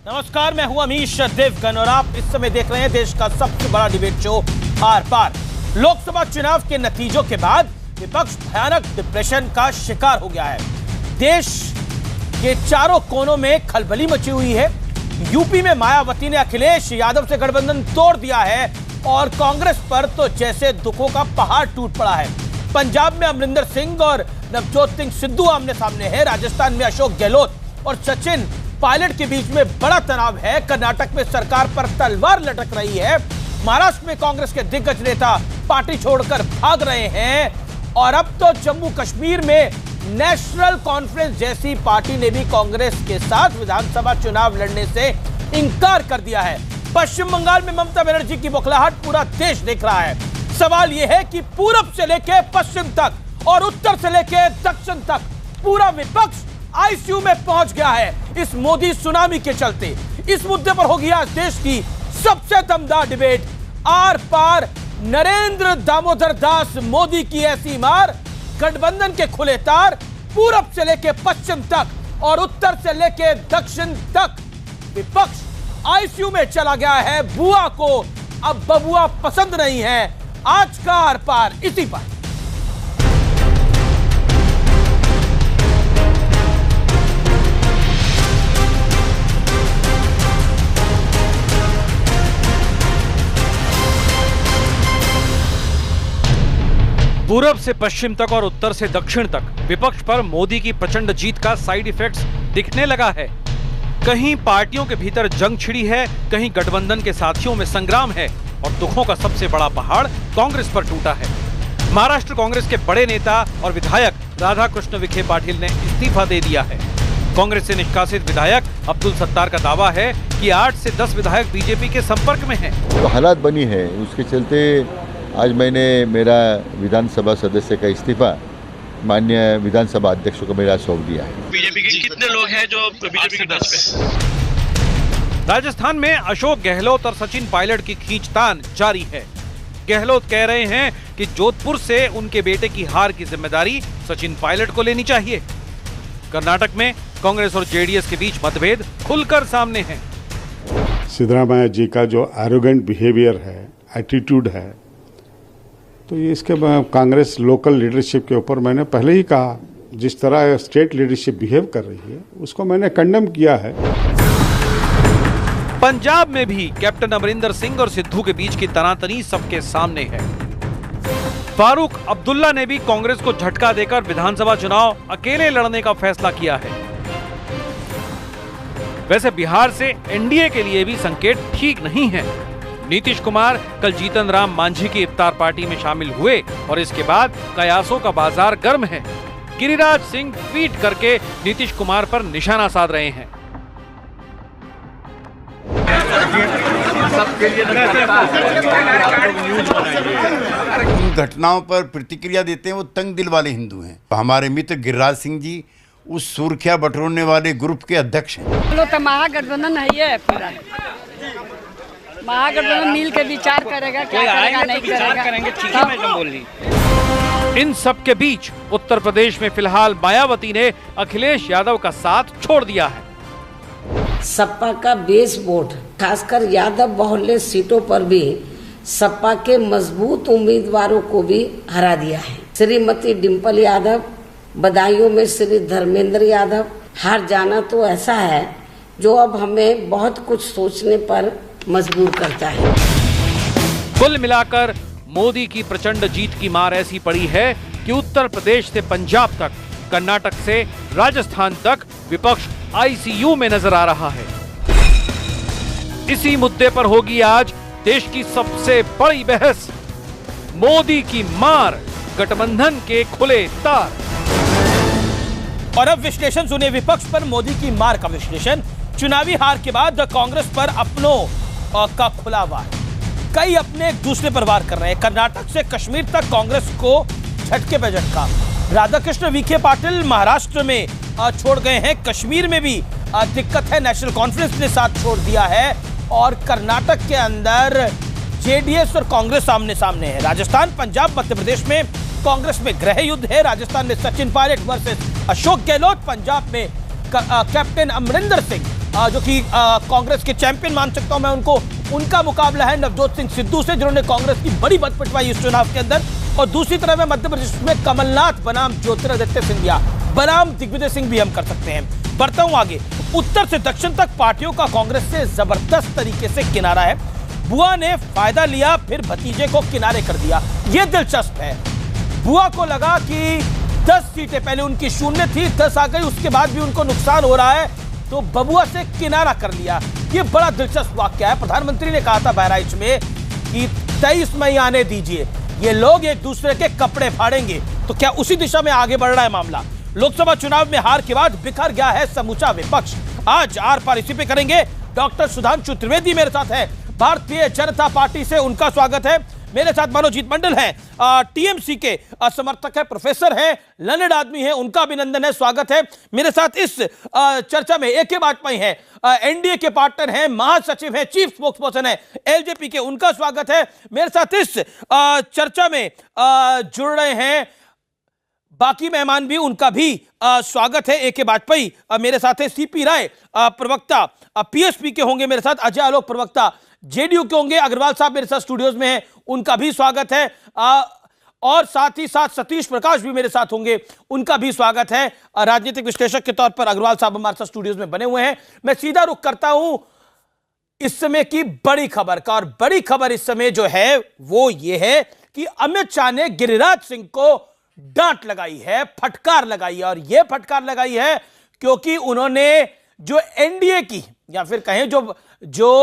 नमस्कार, मैं हूं अमीश देवगन और आप इस समय देख रहे हैं देश का सबसे बड़ा डिबेट शो आर पार। लोकसभा चुनाव के नतीजों के बाद विपक्ष भयानक डिप्रेशन का शिकार हो गया है। देश के चारों कोनों में खलबली मची हुई है। यूपी में मायावती ने अखिलेश यादव से गठबंधन तोड़ दिया है और कांग्रेस पर तो जैसे दुखों का पहाड़ टूट पड़ा है। पंजाब में अमरिंदर सिंह और नवजोत सिंह सिद्धू आमने सामने है। राजस्थान में अशोक गहलोत और सचिन पायलट के बीच में बड़ा तनाव है। कर्नाटक में सरकार पर तलवार लटक रही है। महाराष्ट्र में कांग्रेस के दिग्गज नेता पार्टी छोड़कर भाग रहे हैं और अब तो जम्मू कश्मीर में नेशनल कॉन्फ्रेंस जैसी पार्टी ने भी कांग्रेस के साथ विधानसभा चुनाव लड़ने से इंकार कर दिया है। पश्चिम बंगाल में ममता बनर्जी की बौखलाहट पूरा देश देख रहा है। सवाल यह है कि पूरब से लेकर पश्चिम तक और उत्तर से लेकर दक्षिण तक पूरा विपक्ष आईसीयू में पहुंच गया है इस मोदी सुनामी के चलते। इस मुद्दे पर होगी आज देश की सबसे दमदार डिबेट। आर पार नरेंद्र दामोदर दास मोदी की ऐसी मार, गठबंधन के खुले तार, पूरब से लेकर पश्चिम तक और उत्तर से लेकर दक्षिण तक विपक्ष आईसीयू में चला गया है। बुआ को अब बबुआ पसंद नहीं है। आज का आर पार इसी पर। पूरब से पश्चिम तक और उत्तर से दक्षिण तक विपक्ष पर मोदी की प्रचंड जीत का साइड इफेक्ट्स दिखने लगा है। कहीं पार्टियों के भीतर जंग छिड़ी है, कहीं गठबंधन के साथियों में संग्राम है और दुखों का सबसे बड़ा पहाड़ कांग्रेस पर टूटा है। महाराष्ट्र कांग्रेस के बड़े नेता और विधायक राधाकृष्ण विखे पाटिल ने इस्तीफा दे दिया है। कांग्रेस से निष्कासित विधायक अब्दुल सत्तार का दावा है कि 8 से 10 विधायक बीजेपी के संपर्क में हैं। तो हालात बनी है, उसके चलते आज मैंने मेरा विधानसभा सदस्य का इस्तीफा माननीय विधानसभा अध्यक्ष को मेरा सौंप दिया है। बीजेपी के कितने लोग हैं जो बीजेपी के 10 पे? राजस्थान में अशोक गहलोत और सचिन पायलट की खींचतान जारी है। गहलोत कह रहे हैं कि जोधपुर से उनके बेटे की हार की जिम्मेदारी सचिन पायलट को लेनी चाहिए। कर्नाटक में कांग्रेस और जेडीएस के बीच मतभेद खुलकर सामने हैं। सिद्धरामैया जी का जो एरोगेंट बिहेवियर है, एटीट्यूड है, तो ये इसके कांग्रेस लोकल लीडरशिप के ऊपर मैंने पहले ही कहा, जिस तरह स्टेट लीडरशिप बिहेव कर रही है उसको मैंने कंडेम किया है। पंजाब में भी कैप्टन अमरिंदर सिंह और सिद्धू के बीच की तनातनी सबके सामने है। फारूक अब्दुल्ला ने भी कांग्रेस को झटका देकर विधानसभा चुनाव अकेले लड़ने का फैसला किया है। वैसे बिहार से एनडीए के लिए भी संकेत ठीक नहीं है। नीतीश कुमार कल जीतन राम मांझी की इफ्तार पार्टी में शामिल हुए और इसके बाद कयासों का बाजार गर्म है। गिरिराज सिंह ट्वीट करके नीतीश कुमार पर निशाना साध रहे हैं। इन घटनाओं पर प्रतिक्रिया देते हैं वो तंग दिल वाले हिंदू हैं। हमारे मित्र गिरिराज सिंह जी उस सुर्खिया बटोरने वाले ग्रुप के अध्यक्ष हैं। तो महागठबंधन है पूरा, महागठबंधन मिल के विचार करेगा, क्या करेगा नहीं करेगा, ठीक है मैडम बोल रही। इन सब के बीच उत्तर प्रदेश में फिलहाल मायावती ने अखिलेश यादव का साथ छोड़ दिया है। सपा का बेस वोट खासकर यादव बहुल्य सीटों पर भी सपा के मजबूत उम्मीदवारों को भी हरा दिया है। श्रीमती डिम्पल यादव, बदायूं में श्री धर्मेंद्र यादव। हार जाना तो ऐसा है जो अब हमें बहुत कुछ सोचने पर मजबूर करता है। कुल मिलाकर मोदी की प्रचंड जीत की मार ऐसी पड़ी है कि उत्तर प्रदेश से पंजाब तक, कर्नाटक से राजस्थान तक विपक्ष आईसीयू में नजर आ रहा है। इसी मुद्दे पर होगी आज देश की सबसे बड़ी बहस। मोदी की मार, गठबंधन के खुले तार। और अब विश्लेषण सुने विपक्ष पर मोदी की मार का विश्लेषण। चुनावी हार के बाद कांग्रेस पर अपनों का खुला वार, कई अपने एक दूसरे पर वार कर रहे हैं। कर्नाटक से कश्मीर तक कांग्रेस को झटके पे झटका। राधाकृष्ण विखे पाटिल महाराष्ट्र में छोड़ गए हैं। कश्मीर में भी दिक्कत है, नेशनल कॉन्फ्रेंस ने साथ छोड़ दिया है और कर्नाटक के अंदर जेडीएस और कांग्रेस आमने सामने है। राजस्थान, पंजाब, मध्य प्रदेश में कांग्रेस में गृह युद्ध है। राजस्थान में सचिन पायलट वर्सेस अशोक गहलोत, पंजाब में कैप्टन अमरिंदर सिंह जो कि कांग्रेस के चैंपियन मान सकता हूं मैं उनको, उनका मुकाबला है नवजोत सिंह सिद्धू से, जिन्होंने कांग्रेस की बड़ी मत पिटवाई इस चुनाव के अंदर। और दूसरी तरफ है मध्य प्रदेश में कमलनाथ बनाम ज्योतिरादित्य सिंधिया बनाम दिग्विजय सिंह भी हम कर सकते हैं। बढ़ता हूं आगे, उत्तर से दक्षिण तक पार्टियों का कांग्रेस से जबरदस्त तरीके से किनारा है। बुआ ने फायदा लिया, फिर भतीजे को किनारे कर दिया। यह दिलचस्प है। बुआ को लगा कि 10 सीटें पहले उनकी शून्य थी, 10 आ गई, उसके बाद भी उनको नुकसान हो रहा है, तो बबुआ से किनारा कर लिया। यह बड़ा दिलचस्प वाक्य है। प्रधानमंत्री ने कहा था बहराइच में कि 23 मई आने दीजिए, ये लोग एक दूसरे के कपड़े फाड़ेंगे। तो क्या उसी दिशा में आगे बढ़ रहा है मामला? लोकसभा चुनाव में हार के बाद बिखर गया है समूचा विपक्ष। आज आर पार इसी पे करेंगे। डॉक्टर सुधांशु त्रिवेदी मेरे साथ है, भारतीय जनता पार्टी से, उनका स्वागत है। मेरे साथ मनोजीत मंडल हैं, टीएमसी के समर्थक है, प्रोफेसर हैं, लर्नेड आदमी हैं, उनका अभिनंदन है, स्वागत है। मेरे साथ इस चर्चा में ए के वाजपेयी हैं, एनडीए के पार्टनर हैं, महासचिव हैं, चीफ स्पोक्सपर्सन है एलजेपी के, उनका स्वागत है। मेरे साथ इस चर्चा में जुड़ रहे हैं बाकी मेहमान भी, उनका भी स्वागत है। ए के वाजपेयी मेरे साथ है, सीपी राय प्रवक्ता पीएसपी के होंगे मेरे साथ, अजय आलोक प्रवक्ता जेडीयू के होंगे, अग्रवाल साहब मेरे साथ स्टूडियोज में हैं, उनका भी स्वागत है। और साथ ही साथ सतीश प्रकाश भी मेरे साथ होंगे, उनका भी स्वागत है। राजनीतिक विश्लेषक के तौर पर अग्रवाल साहब हमारे साथ स्टूडियोज में बने हुए हैं। मैं सीधा रुख करता हूं इस समय की बड़ी खबर का, और बड़ी खबर इस समय जो है वो ये है कि अमित शाह ने गिरिराज सिंह को डांट लगाई है, फटकार लगाई है। और यह फटकार लगाई है क्योंकि उन्होंने जो एनडीए की, या फिर कहें जो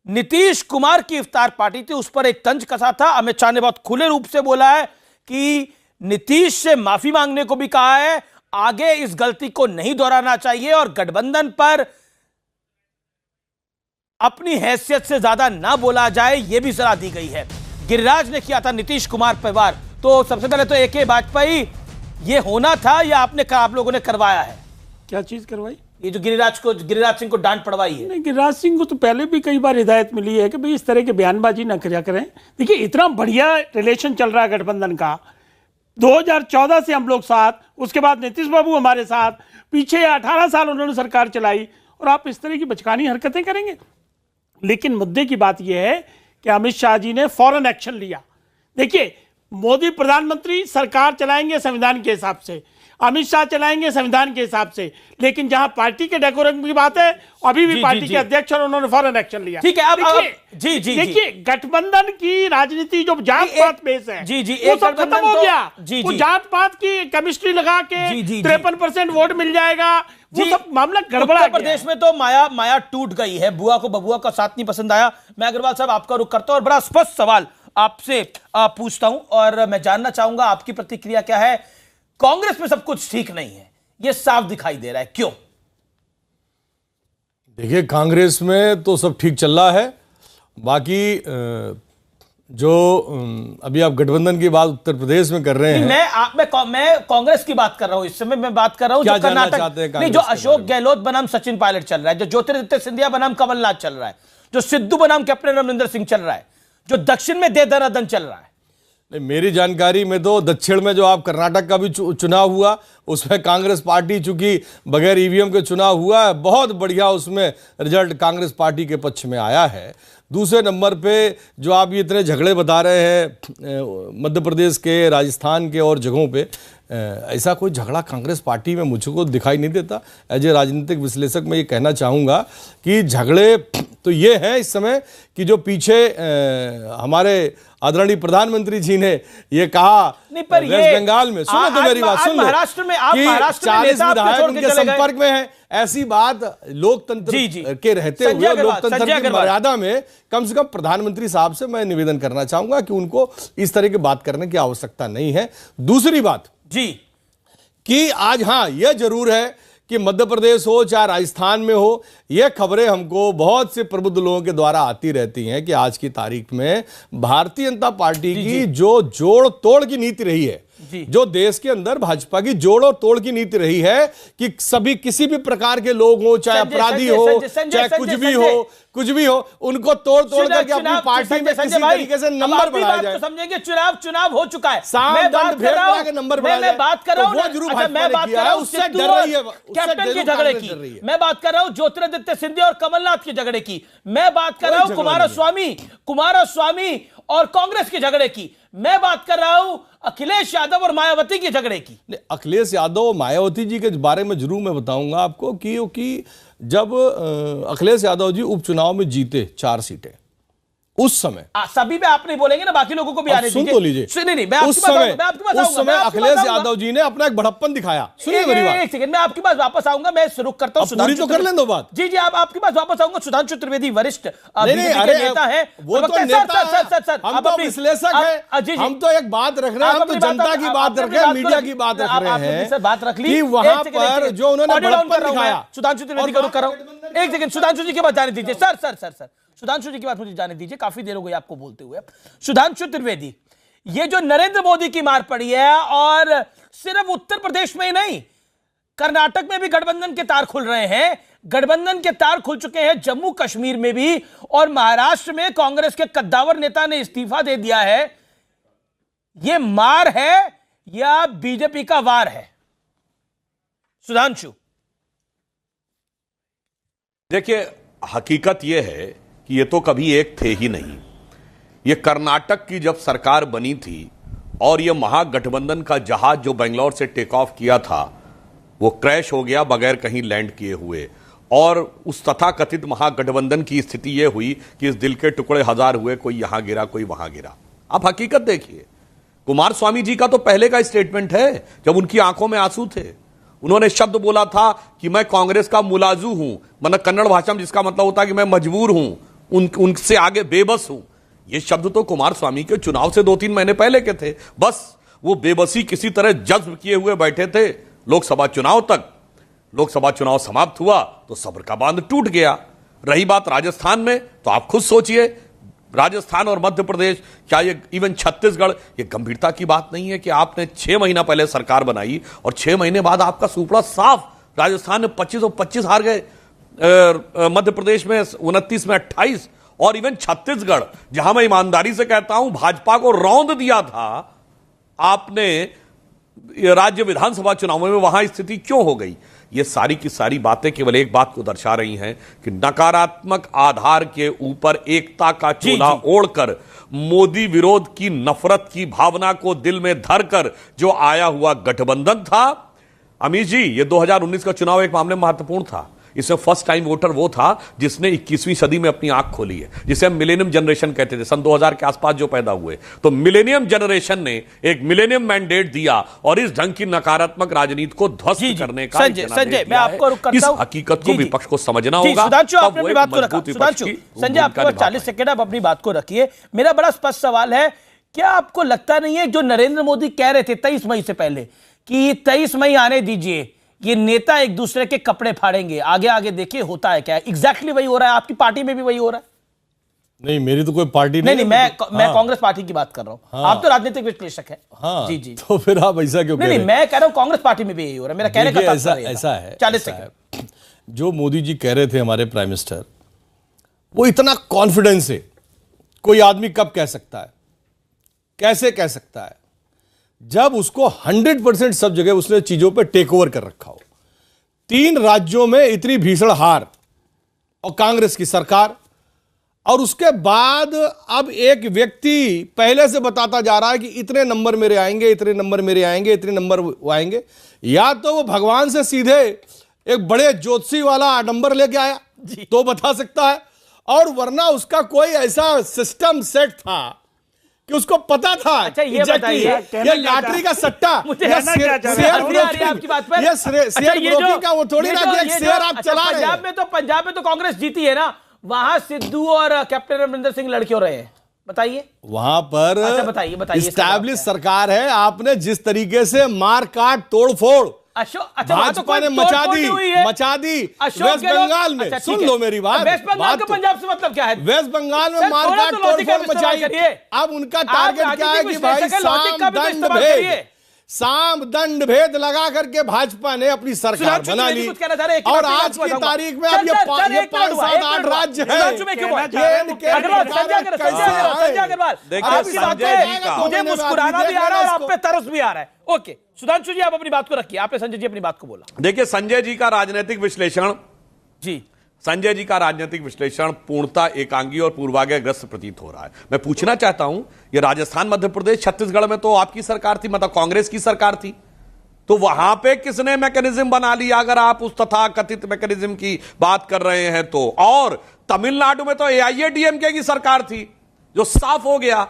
नीतीश कुमार की इफ्तार पार्टी थी, उस पर एक तंज कसा था। अमित शाह ने बहुत खुले रूप से बोला है कि नीतीश से माफी मांगने को भी कहा है, आगे इस गलती को नहीं दोहराना चाहिए, और गठबंधन पर अपनी हैसियत से ज्यादा ना बोला जाए, यह भी सलाह दी गई है। गिरिराज ने किया था नीतीश कुमार परिवार। तो सबसे पहले तो ए के वाजपेयी, ये होना था या आप लोगों ने करवाया है? क्या चीज करवाई? ये जो गिरिराज सिंह को डांट पड़वाई है। नहीं, गिरिराज सिंह को तो पहले भी कई बार हिदायत मिली है कि भाई इस तरह के बयानबाजी ना किया करें। देखिए, इतना बढ़िया रिलेशन चल रहा है गठबंधन का, 2014 से हम लोग साथ, उसके बाद नीतीश बाबू हमारे साथ, पीछे 18 साल उन्होंने सरकार चलाई, और आप इस तरह की बचकानी हरकतें करेंगे। लेकिन मुद्दे की बात यह है कि अमित शाह जी ने फौरन एक्शन लिया। देखिए, मोदी प्रधानमंत्री सरकार चलाएंगे संविधान के हिसाब से, अमित शाह चलाएंगे संविधान के हिसाब से, लेकिन जहां पार्टी के डेकोरम की बात है, अभी भी पार्टी के अध्यक्ष और उन्होंने फौरन एक्शन लिया। ठीक है, अब देखिए, गठबंधन की राजनीति जो जात पात बेस है, वो सब खत्म हो गया। वो जात पात की केमिस्ट्री लगा के 53% वोट मिल जाएगा, वो सब मामला गड़बड़ा। उत्तर प्रदेश में तो माया टूट गई है। बुआ को बबुआ का साथ नहीं पसंद आया। मैं अग्रवाल साहब आपका रुख करता हूं और बड़ा स्पष्ट सवाल आपसे पूछता हूं, और मैं जानना चाहूंगा आपकी प्रतिक्रिया क्या है। कांग्रेस में सब कुछ ठीक नहीं है, यह साफ दिखाई दे रहा है, क्यों? देखिए, कांग्रेस में तो सब ठीक चल रहा है। बाकी जो अभी आप गठबंधन की बात उत्तर प्रदेश में कर रहे हैं, मैं कांग्रेस की बात कर रहा हूं। इस समय मैं बात कर रहा हूं जो कर्नाटक नहीं, जो अशोक गहलोत बनाम सचिन पायलट चल रहा है, जो ज्योतिरादित्य सिंधिया बनाम कमलनाथ चल रहा है, जो सिद्धू बनाम कैप्टन अमरिंदर सिंह चल रहा है, जो दक्षिण में दे दनादन चल रहा है। मेरी जानकारी में तो दक्षिण में जो आप कर्नाटक का भी चुनाव हुआ, उसमें कांग्रेस पार्टी चूंकि बगैर ईवीएम के चुनाव हुआ है, बहुत बढ़िया उसमें रिजल्ट कांग्रेस पार्टी के पक्ष में आया है। दूसरे नंबर पे जो आप ये इतने झगड़े बता रहे हैं मध्य प्रदेश के, राजस्थान के और जगहों पे, ऐसा कोई झगड़ा कांग्रेस पार्टी में मुझको दिखाई नहीं देता। एज ए राजनीतिक विश्लेषक मैं ये कहना चाहूँगा कि झगड़े तो ये हैं इस समय कि जो पीछे हमारे आदरणीय प्रधानमंत्री जी ने ये कहा वेस्ट बंगाल में, सुनो तो मेरी बात सुन लो, महाराष्ट्र में 40 विधायक उनके संपर्क में हैं। ऐसी बात लोकतंत्र के रहते हुए, लोकतंत्र की मर्यादा में, कम से कम प्रधानमंत्री साहब से मैं निवेदन करना चाहूंगा कि उनको इस तरह की बात करने की आवश्यकता नहीं है। दूसरी बात जी कि आज हाँ, यह जरूर है कि मध्य प्रदेश हो चाहे राजस्थान में हो, यह खबरें हमको बहुत से प्रबुद्ध लोगों के द्वारा आती रहती हैं कि आज की तारीख में भारतीय जनता पार्टी की जो जोड़ तोड़ की नीति रही है, जो देश के अंदर भाजपा की जोड़ और तोड़ की नीति रही है कि सभी किसी भी प्रकार के लोग हो, चाहे अपराधी हो, चाहे कुछ भी हो, उनको तोड़ करके अपनी पार्टी में किसी तरीके से नंबर बढ़ाया जाए। समझेंगे चुनाव हो चुका है, मैं बात कर रहा हूं, नंबर मैं बात कर रहा हूं, मैं बात कर रहा हूं उससे डर रही है, कैप्टन के झगड़े की मैं बात कर रहा हूं, ज्योतिरादित्य सिंधिया और कमलनाथ के झगड़े की मैं बात कर रहा हूं, कुमारस्वामी और कांग्रेस के झगड़े की मैं बात कर रहा हूं, अखिलेश यादव और मायावती के झगड़े की। अखिलेश यादव और मायावती जी के बारे में जरूर मैं बताऊंगा आपको कि जब अखिलेश यादव जी उपचुनाव में जीते 4 सीटें, उस समय सभी पे आप नहीं बोलेंगे ना, बाकी लोगों को भी आने सुन तो लीजिए। उस समय अखिलेश यादव जी ने अपना एक बड़प्पन दिखाया। सुनिए मेरी बात, एक सेकंड, मैं आपके पास वापस आऊंगा, मैं शुरू करता हूं। पूरी तो कर लें दो बात। जी आप आपके पास वापस आऊंगा। सुधांशु त्रिवेदी वरिष्ठ नेता है, वो तो नेता, हम तो विश्लेषक है, हम तो एक बात रख रहे हैं, हम तो जनता की बात रख रहे हैं, मीडिया की बात रख रहे हैं, बात रख ली वहां पर जो उन्होंने बड़प्पन दिखाया। सुधांशु त्रिवेदी को कर रहा हूं, एक सेकंड, सुधांशु जी की बात जाने दीजिए सर, सुधांशु जी की बात मुझे जाने दीजिए, काफी देर हो गई आपको बोलते हुए। सुधांशु त्रिवेदी, ये जो नरेंद्र मोदी की मार पड़ी है, और सिर्फ उत्तर प्रदेश में ही नहीं, कर्नाटक में भी गठबंधन के तार खुल रहे हैं, गठबंधन के तार खुल चुके हैं जम्मू कश्मीर में भी, और महाराष्ट्र में कांग्रेस के कद्दावर नेता ने इस्तीफा दे दिया है। यह मार है या बीजेपी का वार है? सुधांशु, देखिए, हकीकत यह है कि ये तो कभी एक थे ही नहीं। ये कर्नाटक की जब सरकार बनी थी और ये महागठबंधन का जहाज जो बेंगलोर से टेक ऑफ किया था वो क्रैश हो गया बगैर कहीं लैंड किए हुए, और उस तथाकथित महागठबंधन की स्थिति ये हुई कि इस दिल के टुकड़े हजार हुए, कोई यहां गिरा कोई वहां गिरा। आप हकीकत देखिए, कुमारस्वामी जी का तो पहले का स्टेटमेंट है, जब उनकी आंखों में आंसू थे, उन्होंने शब्द बोला था कि मैं कांग्रेस का मुलाजू हूं, मतलब कन्नड़ भाषा में जिसका मतलब होता है कि मैं मजबूर हूं, उनसे आगे बेबस हूं। ये शब्द तो कुमारस्वामी के चुनाव से 2-3 महीने पहले के थे। बस वो बेबसी किसी तरह जज्ब किए हुए बैठे थे लोकसभा चुनाव तक। लोकसभा चुनाव समाप्त हुआ तो सब्र का बांध टूट गया। रही बात राजस्थान में, तो आप खुद सोचिए, राजस्थान और मध्य प्रदेश, क्या ये इवन छत्तीसगढ़, ये गंभीरता की बात नहीं है कि आपने 6 महीना पहले सरकार बनाई और 6 महीने बाद आपका सुपड़ा साफ। राजस्थान में 25 हार गए, मध्य प्रदेश में 29 में 28, और इवन छत्तीसगढ़, जहां मैं ईमानदारी से कहता हूं भाजपा को रौंद दिया था आपने राज्य विधानसभा चुनावों में, वहां स्थिति क्यों हो गई? ये सारी की सारी बातें केवल एक बात को दर्शा रही हैं कि नकारात्मक आधार के ऊपर एकता का चोला ओढ़कर, मोदी विरोध की नफरत की भावना को दिल में धरकर जो आया हुआ गठबंधन था। अमीश जी, ये 2019 का चुनाव एक मामले में महत्वपूर्ण था। इसमें फर्स्ट टाइम वोटर वो था जिसने 21वीं सदी में अपनी आंख खोली है, जिसे हम मिलेनियम जनरेशन कहते थे, सन 2000 के आसपास जो पैदा हुए। तो मिलेनियम जनरेशन ने एक मिलेनियम मैंडेट दिया और इस ढंग की नकारात्मक राजनीति को ध्वस्त करने का संजय, मैं आपको रुक करता हूं। इस हकीकत को विपक्ष को समझना होगा। सुधांशु, आपने अपनी बात को रखा। सुधांशु, संजय, आपके पास 40 सेकंड, आप अपनी बात को रखिए। मेरा बड़ा स्पष्ट सवाल है, क्या आपको लगता नहीं है जो नरेंद्र मोदी कह रहे थे 23 मई से पहले कि 23 मई आने दीजिए, ये नेता एक दूसरे के कपड़े फाड़ेंगे, आगे आगे देखिए होता है क्या? एग्जैक्टली वही हो रहा है, आपकी पार्टी में भी वही हो रहा है? नहीं, मेरी तो कोई पार्टी नहीं, मैं कांग्रेस पार्टी की बात कर रहा हूं। आप तो राजनीतिक विश्लेषक हैं। जी, तो फिर आप ऐसा क्यों कह रहे हैं? मैं कह रहा हूं कांग्रेस पार्टी में भी यही हो रहा है। मेरा कहने का तात्पर्य ऐसा है। 40 सेकंड। जो मोदी जी कह रहे थे, हमारे प्राइम मिनिस्टर, वो इतना कॉन्फिडेंस है कोई आदमी कब कह सकता है, कैसे कह सकता है, जब उसको 100% सब जगह उसने चीजों पे टेक ओवर कर रखा हो। 3 राज्यों में इतनी भीषण हार और कांग्रेस की सरकार, और उसके बाद अब एक व्यक्ति पहले से बताता जा रहा है कि इतने नंबर मेरे आएंगे, इतने नंबर मेरे आएंगे, इतने नंबर वो आएंगे। या तो वो भगवान से सीधे एक बड़े ज्योतिषी वाला नंबर लेके आया तो बता सकता है, और वरना उसका कोई ऐसा सिस्टम सेट था कि उसको पता था। अच्छा, ये बताइए, ये लॉटरी का सट्टा, शेयर ब्रोकिंग का वो थोड़ी ना कि शेयर आप चला रहे हैं। पंजाब में तो कांग्रेस जीती है ना, वहां सिद्धू और कैप्टन अमरिंदर सिंह लड़ क्यों रहे हैं? बताइए। वहां पर बताइए इस्टैब्लिश सरकार है, आपने जिस तरीके से मार काट तोड़ फोड़ भाजपा ने मचा दी वेस्ट बंगाल में। सुन लो मेरी बात, वेस्ट बंगाल का पंजाब से मतलब क्या है? वेस्ट बंगाल में मारकाट तोड़फोड़ मचाई। अब उनका टारगेट क्या है कि भाई साम दंड भेद, साम दंड भेद लगा करके भाजपा ने अपनी सरकार बना ली और आज की तारीख में अब ये 5-7-8 राज्य है। मुझे मुस्कुराना भी आ रहा है और आप पे तरस भी आ रहा है। ओके सुधांशु जी, आप अपनी बात को रखिए। आपने संजय जी अपनी बात को बोला। देखिए संजय जी का राजनीतिक विश्लेषण पूर्णतः एकांगी और पूर्वाग्रहग्रस्त प्रतीत हो रहा है। मैं पूछना चाहता हूं, ये राजस्थान, मध्य प्रदेश, छत्तीसगढ़ में तो आपकी सरकार थी, मतलब कांग्रेस की सरकार थी, तो वहां पे किसने मैकेनिज्म बना लिया अगर आप उस तथाकथित मैकेनिज्म की बात कर रहे हैं तो? और तमिलनाडु में तो एआईएडीएमके की सरकार थी, जो साफ हो गया।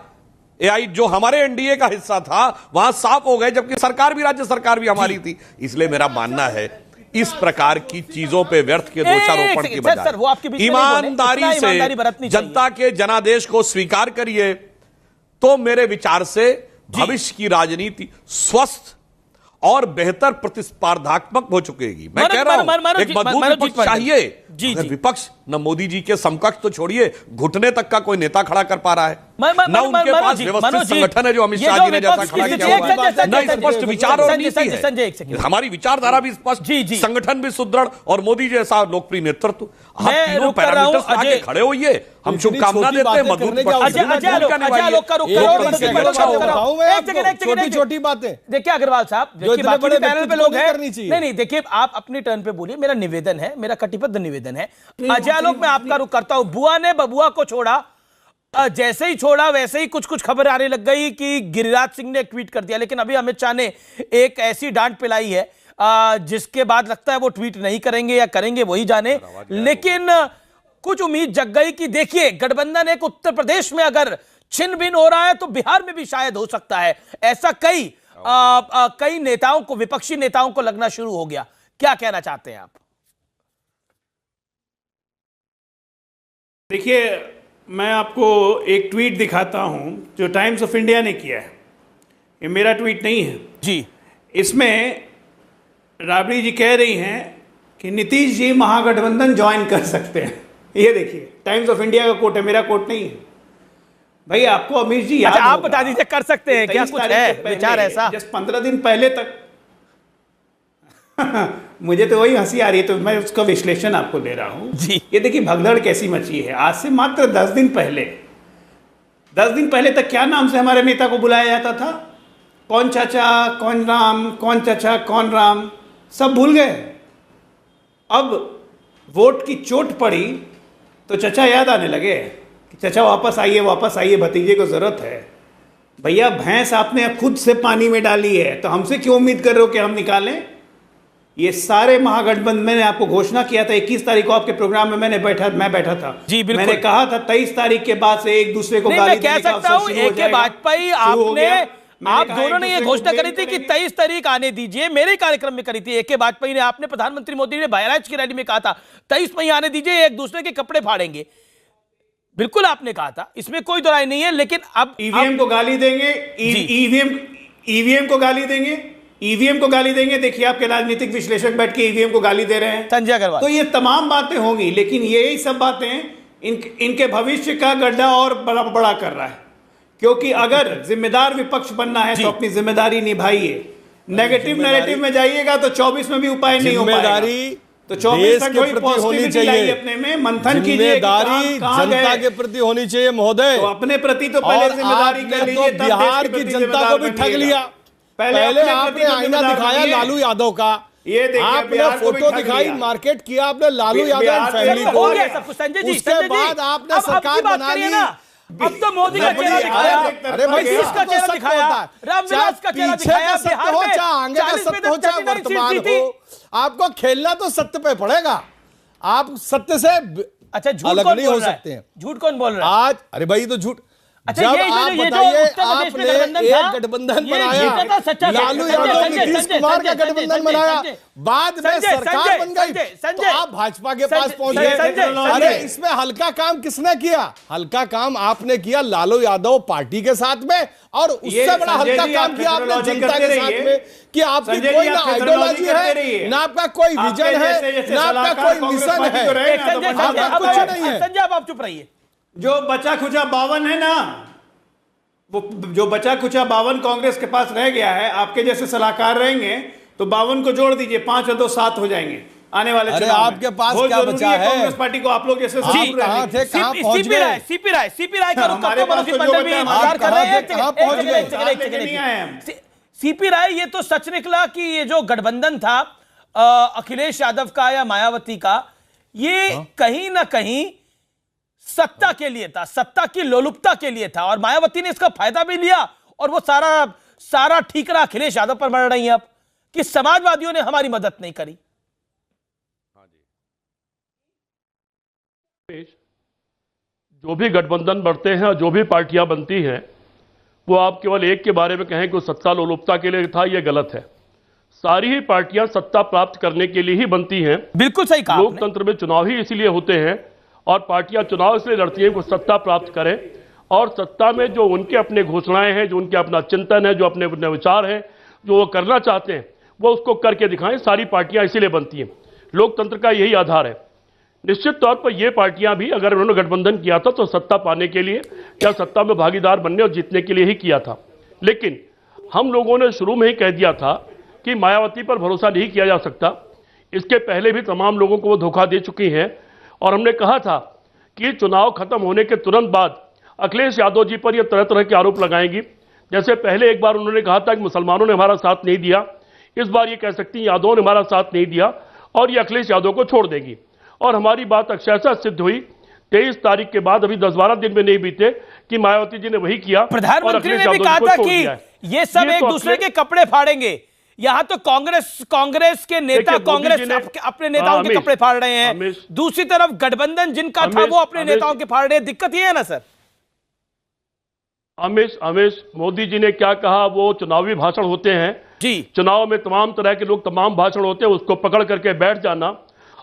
एआई जो हमारे एनडीए का हिस्सा था वहां साफ हो गए, जबकि सरकार भी, राज्य सरकार भी हमारी थी। इसलिए मेरा मानना है इस प्रकार की चीजों पे व्यर्थ के दोषारोपण की बजाय ईमानदारी से जनता के जनादेश को स्वीकार करिए, तो मेरे विचार से भविष्य की राजनीति स्वस्थ और बेहतर प्रतिस्पर्धात्मक हो चुकेगी। मैं कह रहा हूं एक मजबूत विपक्ष चाहिए। अगर विपक्ष न मोदी जी के समकक्ष तो छोड़िए, घुटने तक का कोई नेता खड़ा कर पा रहा है, न उनके पास व्यवस्थित संगठन है जो अमित शाह जी ने जैसा खड़ा किया हुआ, न स्पष्ट विचार और नीति है। हमारी विचारधारा भी स्पष्ट, संगठन भी सुदृढ़ और मोदी जैसा लोकप्रिय नेतृत्व। आप तीनों पैरामीटर्स आगे खड़े होइए, हम शुभकामना देते हैं। छोटी छोटी बातें देखिए अग्रवाल साहब, बाकी पैनल पे लोग हैं, नहीं देखिए आप अपनी टर्न पे बोलिए। मेरा निवेदन है, मेरा कटिबद्ध निवेदन है। अजय आलोक मैं आपका रुख करता हूं। बुआ ने बबुआ को छोड़ा, जैसे ही छोड़ा वैसे ही कुछ खबर आने लग गई कि गिरिराज सिंह ने ट्वीट कर दिया, लेकिन अभी अमित शाह ने एक ऐसी डांट पिलाई है जिसके बाद लगता है वो ट्वीट नहीं करेंगे या करेंगे वही जाने। लेकिन कुछ उम्मीद जग गई कि देखिए गठबंधन एक उत्तर प्रदेश में अगर छिन भिन हो रहा है तो बिहार में भी शायद हो सकता है। ऐसा कई नेताओं को, विपक्षी नेताओं को लगना शुरू हो गया। क्या कहना चाहते हैं आप? देखिए मैं आपको एक ट्वीट दिखाता हूं जो टाइम्स ऑफ इंडिया ने किया है। ये मेरा ट्वीट नहीं है जी। इसमें राबड़ी जी कह रही हैं कि नीतीश जी महागठबंधन ज्वाइन कर सकते हैं। ये देखिए टाइम्स ऑफ इंडिया का कोट है, मेरा कोट नहीं है भाई। आपको अमित जी याद, आप बता दीजिए कर सकते हैं क्या? कुछ है विचार ऐसा? जस्ट 15 दिन पहले तक मुझे तो वही हंसी आ रही है, तो मैं उसका विश्लेषण आपको दे रहा हूं जी। ये देखिए भगदड़ कैसी मची है। आज से मात्र 10 दिन पहले तक क्या नाम से हमारे नेता को बुलाया जाता था? कौन चाचा, कौन राम, कौन चाचा, कौन राम, सब भूल गए। अब वोट की चोट पड़ी तो चचा याद आने लगे कि चचा वापस आइए, भतीजे को जरूरत है। भैया भैंस आपने खुद से पानी में डाली है, तो हमसे क्यों उम्मीद कर रहे हो कि हम निकालें? ये सारे महागठबंधन, मैंने आपको घोषणा किया था 21 तारीख को आपके प्रोग्राम में मैं बैठा था जी, बिल्कुल। मैंने कहा था 23 तारीख के बाद से एक दूसरे को गाली देने का अवसर शुरू हो जाएगा। AK वाजपेयी आप दोनों ने ये घोषणा करी थी कि 23 तारीख आने दीजिए, मेरे कार्यक्रम में करी थी AK वाजपेयी ने। आपने, प्रधानमंत्री मोदी ने बहराइच की रैली में कहा था 23 मई आने दीजिए, एक दूसरे के कपड़े फाड़ेंगे। बिल्कुल आपने कहा था, इसमें कोई दोराई नहीं है। लेकिन अब ईवीएम को गाली देंगे, ईवीएम को गाली देंगे। देखिए आपके राजनीतिक विश्लेषक बैठ के ईवीएम को गाली दे रहे हैं, संजय अग्रवाल। तो ये तमाम बातें होंगी, लेकिन यही सब बातें इनके भविष्य का गड्ढा और बड़ा कर रहा है। क्योंकि अगर जिम्मेदार विपक्ष बनना है तो अपनी जिम्मेदारी निभाइए। नेगेटिव नैरेटिव में जाइएगा तो 24 में भी उपाय नहीं हो पाएगा। तो 24 तक कोई पॉजिटिविटी लाइए अपने में, मंथन कीजिए। जिम्मेदारी जनता के प्रति होनी चाहिए महोदय। तो अपने प्रति तो पहले जिम्मेदारी कर लीजिए। तो बिहार की जनता को भी ठग लिया। पहले आपने आईना दिखाया लालू यादव का, ये देखिए आपने फोटो दिखाई, मार्केट किया आपने लालू यादव फैमिली को। उसके बाद आपने सरकार बना ली। अब तो मोदी का चेहरा दिखाया, अरे भाई इसका चेहरा दिखाया, रामविलास का चेहरा दिखाया। बिहार में आगे का सत्य हो चाहे वर्तमान हो, आपको खेलना तो सत्य पे पड़ेगा। आप सत्य से अच्छा अलग नहीं हो सकते हैं। झूठ कौन बोल रहा है आज? अरे भाई तो झूठ। अच्छा, जब आप बताइए आपने एक गठबंधन बनाया, लालू यादव नीतीश कुमार का गठबंधन बनाया, बाद में सरकार बन गई तो आप भाजपा के पास पहुंच गए। अरे इसमें हल्का काम किसने किया? हल्का काम आपने किया लालू यादव पार्टी के साथ में, और उससे बड़ा हल्का काम किया आपने जनता के साथ में कि आपकी कोई ना आइडियोलॉजी है, ना आपका कोई विजन है, ना आपका कोई मिशन है, आपका कुछ नहीं है। संजय आप चुप रहिए। जो बचा खुचा 52 है ना, वो जो बचा कुचा 52 कांग्रेस के पास रह गया है, आपके जैसे सलाहकार रहेंगे तो 52 को जोड़ दीजिए, 5 और 2 7 हो जाएंगे आने वाले अरे चुनाव में। आपके पास बहुत क्या जरूरी बचा है? कांग्रेस पार्टी को आप लोग जैसे कहाँ थे, कहाँ पहुंच गए? सीपी राय का रुख हमारे करके पास मनोज तो मंडल जो भी बचा है, इंतजार कर रहे हैं। कहाँ पहुंच गए? नहीं आए हम। सीपी राय, ये तो सच निकला कि ये जो गठबंधन था अखिलेश यादव का या मायावती का, ये कहीं ना कहीं सत्ता के लिए था, सत्ता की लोलुपता के लिए था, और मायावती ने इसका फायदा भी लिया और वो सारा ठीकरा अखिलेश यादव पर मर रही है अब कि समाजवादियों ने हमारी मदद नहीं करी। जो भी गठबंधन बढ़ते हैं और जो भी पार्टियां बनती हैं, वो आप केवल एक के बारे में कहें कि सत्ता लोलुपता के लिए था, यह गलत है। सारी ही पार्टियां सत्ता प्राप्त करने के लिए ही बनती हैं। बिल्कुल सही कहा। लोकतंत्र में चुनाव ही इसीलिए होते हैं और पार्टियां चुनाव इसलिए लड़ती हैं कि सत्ता प्राप्त करें, और सत्ता में जो उनके अपने घोषणाएं हैं, जो उनके अपना चिंतन है, जो अपने अपने विचार हैं, जो वो करना चाहते हैं, वो उसको करके दिखाएं। सारी पार्टियां इसीलिए बनती हैं, लोकतंत्र का यही आधार है। निश्चित तौर पर ये पार्टियां भी अगर उन्होंने गठबंधन किया था तो सत्ता पाने के लिए या सत्ता में भागीदार बनने और जीतने के लिए ही किया था। लेकिन हम लोगों ने शुरू में ही कह दिया था कि मायावती पर भरोसा नहीं किया जा सकता। इसके पहले भी तमाम लोगों को वो धोखा दे चुकी हैं, और हमने कहा था कि चुनाव खत्म होने के तुरंत बाद अखिलेश यादव जी पर यह तरह तरह के आरोप लगाएंगी। जैसे पहले एक बार उन्होंने कहा था कि मुसलमानों ने हमारा साथ नहीं दिया, इस बार ये कह सकती हैं यादव ने हमारा साथ नहीं दिया और ये अखिलेश यादव को छोड़ देंगी। और हमारी बात अक्षरशः सिद्ध हुई। 23 तारीख के बाद अभी 10-12 दिन में नहीं बीते कि मायावती जी ने वही किया। प्रधानमंत्री ने भी कहा था कि ये सब एक दूसरे के कपड़े फाड़ेंगे। यहां तो कांग्रेस के नेता कांग्रेस अपने नेताओं के कपड़े फाड़ रहे हैं, दूसरी तरफ गठबंधन जिनका था वो अपने नेताओं के फाड़ रहे हैं। दिक्कत ये है ना सर। अमेश मोदी जी ने क्या कहा, वो चुनावी भाषण होते हैं जी, चुनाव में तमाम तरह के लोग तमाम भाषण होते हैं, उसको पकड़ करके बैठ जाना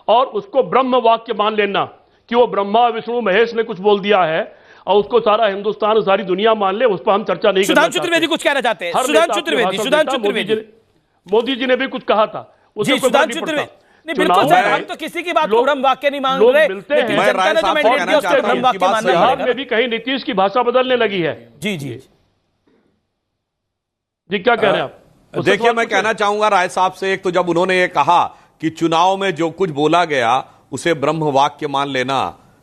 और उसको ब्रह्म वाक्य मान लेना कि वो ब्रह्मा विष्णु महेश ने कुछ बोल दिया है और उसको सारा हिंदुस्तान सारी दुनिया मान ले, उस पर हम चर्चा नहीं करना चाहते। सुधांशु त्रिवेदी कुछ कहना चाहते हैं। सुधांशु त्रिवेदी मोदी जी ने भी कुछ कहा था, जी सुधांशु त्रिवेदी। नहीं बिल्कुल सर, हम तो किसी की बात को ब्रह्म वाक्य नहीं मान रहे। बिहार में भी कहीं नीतीश की भाषा बदलने लगी है। जी जी जी, क्या कह रहे हैं आप? देखिए, मैं कहना चाहूंगा राय साहब से, एक तो जब उन्होंने ये कहा कि चुनाव में जो कुछ बोला गया उसे ब्रह्म वाक्य मान लेना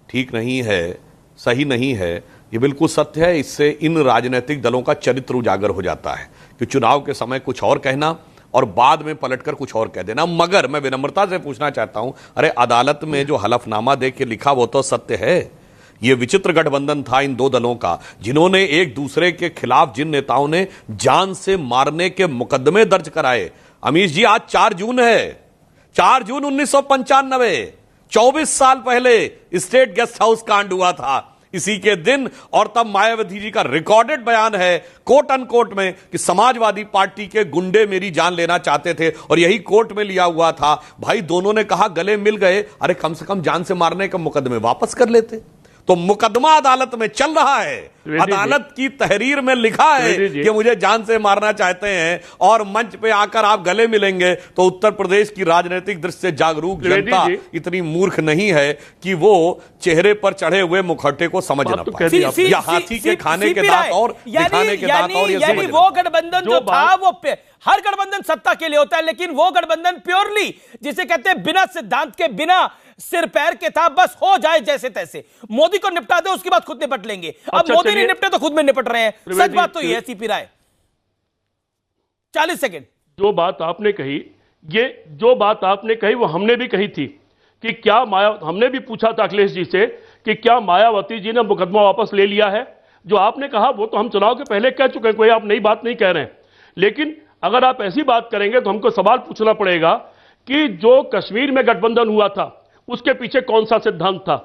ठीक नहीं है, सही नहीं है, ये बिल्कुल सत्य है। इससे इन राजनीतिक दलों का चरित्र उजागर हो जाता है कि चुनाव के समय कुछ और कहना और बाद में पलटकर कुछ और कह देना। मगर मैं विनम्रता से पूछना चाहता हूं, अरे अदालत में जो हलफनामा दे के लिखा वो तो सत्य है। ये विचित्र गठबंधन था इन दो दलों का, जिन्होंने एक दूसरे के खिलाफ, जिन नेताओं ने जान से मारने के मुकदमे दर्ज कराए। अमीश जी, आज 4 जून है, 4 जून 1995, 24 साल पहले स्टेट गेस्ट हाउस कांड हुआ था इसी के दिन। और तब मायावती जी का रिकॉर्डेड बयान है कोट अनकोट में कि समाजवादी पार्टी के गुंडे मेरी जान लेना चाहते थे, और यही कोर्ट में लिया हुआ था। भाई दोनों ने कहा गले मिल गए, अरे कम से कम जान से मारने के मुकदमे वापस कर लेते। तो मुकदमा अदालत में चल रहा है, अदालत की तहरीर में लिखा है कि मुझे जान से मारना चाहते हैं, और मंच पे आकर आप गले मिलेंगे। तो उत्तर प्रदेश की राजनीतिक दृष्टि से जागरूक जनता इतनी मूर्ख नहीं है कि वो चेहरे पर चढ़े हुए मुखौटे को समझ ना पाए, या हाथी के खाने के दांत और दिखाने के दांत और। यानी वो गठबंधन जो था, वो हर गठबंधन सत्ता के लिए होता है, लेकिन वो गठबंधन प्योरली जिसे कहते हैं बिना सिद्धांत के, बिना सिर पैर के था, बस हो जाए जैसे तैसे। मोदी को निपटा दे, उसकी बात खुद निपट लेंगे। अब मोदी नहीं निपटे तो खुद में निपट रहे हैं। सच बात तो ये है। सीपी राय 40 सेकंड। जो बात आपने कही, ये जो बात आपने कही वो हमने भी कही थी कि क्या हमने भी पूछा था अखिलेश जी से कि क्या मायावती जी ने मुकदमा वापस ले लिया है। जो आपने कहा वो तो हम चुनाव के पहले कह चुके हैं, कोई आप नई बात नहीं कह रहे हैं। लेकिन अगर आप ऐसी बात करेंगे तो हमको सवाल पूछना पड़ेगा कि जो कश्मीर में गठबंधन हुआ था उसके पीछे कौन सा सिद्धांत था।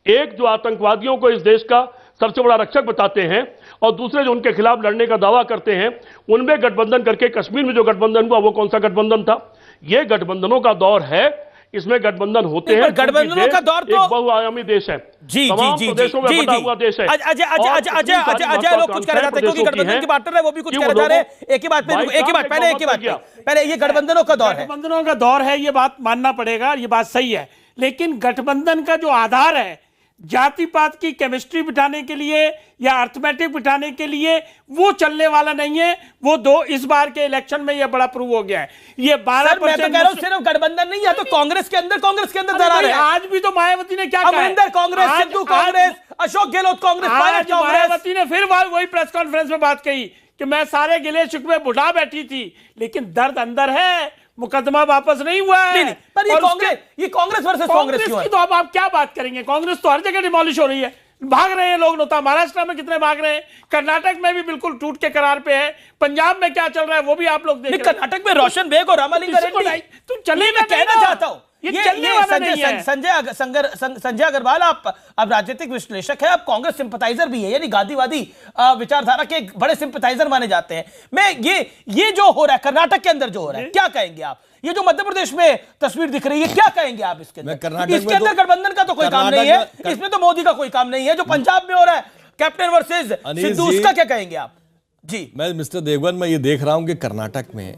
एक जो आतंकवादियों को इस देश का सबसे बड़ा रक्षक बताते हैं और दूसरे जो उनके खिलाफ लड़ने का दावा करते हैं, उनमें गठबंधन करके कश्मीर में जो गठबंधन हुआ वो कौन सा गठबंधन था। ये गठबंधनों का दौर है, इसमें गठबंधन होते हैं। गठबंधनों का दौर तो एक बहुआयामी देश है, जी जी जी देशों में बटा हुआ देश है। अजय लोग कुछ कह रहे थे क्योंकि गठबंधन की बात कर रहे हैं, वो भी कुछ कह रहे थे। एक ही बात पहले ये गठबंधनों का दौर है, गठबंधनों का दौर है, ये बात मानना पड़ेगा, ये बात सही है। लेकिन गठबंधन का जो आधार है, जाति पात की केमिस्ट्री बिठाने के लिए या अर्थमेटिक बिठाने के लिए वो चलने वाला नहीं है। वो दो इस बार के इलेक्शन में ये बड़ा प्रूव हो गया है। ये 12% मैं तो कह रहा हूं सिर्फ गठबंधन नहीं है तो कांग्रेस के अंदर दरार है। आज भी तो मायावती ने क्या कहा, अमरिंदर कांग्रेस, सिद्धू कांग्रेस, अशोक गहलोत कांग्रेस, आज मायावती ने फिर वही प्रेस कॉन्फ्रेंस में बात कही कि मैं सारे गिले शिकवे भुला बैठी थी, लेकिन दर्द अंदर है, मुकदमा वापस नहीं हुआ है। नहीं, पर ये कांग्रेस वर्सेस कांग्रेस क्यों है? तो अब आप क्या बात करेंगे? कांग्रेस तो हर जगह डिमोलिश हो रही है, भाग रहे हैं लोग। नोता महाराष्ट्र में कितने भाग रहे हैं, कर्नाटक में भी बिल्कुल टूट के करार पे है, पंजाब में क्या चल रहा है वो भी आप लोग देख रहे हैं। कर्नाटक में रोशन बेग और रामालिंगा रेड्डी, तुम चले, मैं कहना चाहता हूं ये संजय अग्रवाल, आप अब राजनीतिक विश्लेषक है, आप कांग्रेस सिंपथाइजर भी है, यानी गांधीवादी विचारधारा के बड़े सिंपथाइजर माने जाते हैं। मैं ये जो हो रहा है कर्नाटक के अंदर जो हो रहा है, क्या कहेंगे आप? ये जो मध्य प्रदेश में तस्वीर दिख रही है, क्या कहेंगे आप इसके अंदर? इसके अंदर गठबंधन का तो कोई काम नहीं है, इसमें तो मोदी का कोई काम नहीं है। जो पंजाब में हो रहा है कैप्टन वर्सेस सिद्धू, उसका क्या कहेंगे आप? जी, मैं मिस्टर देवगन, मैं ये देख रहा हूं कि कर्नाटक में